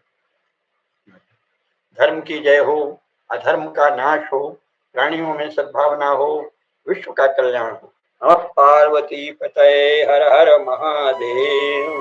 Speaker 1: धर्म की जय हो, अधर्म का नाश हो, प्राणियों में सद्भावना हो, विश्व का कल्याण हो। नमः पार्वती पतये, हर हर महादेव।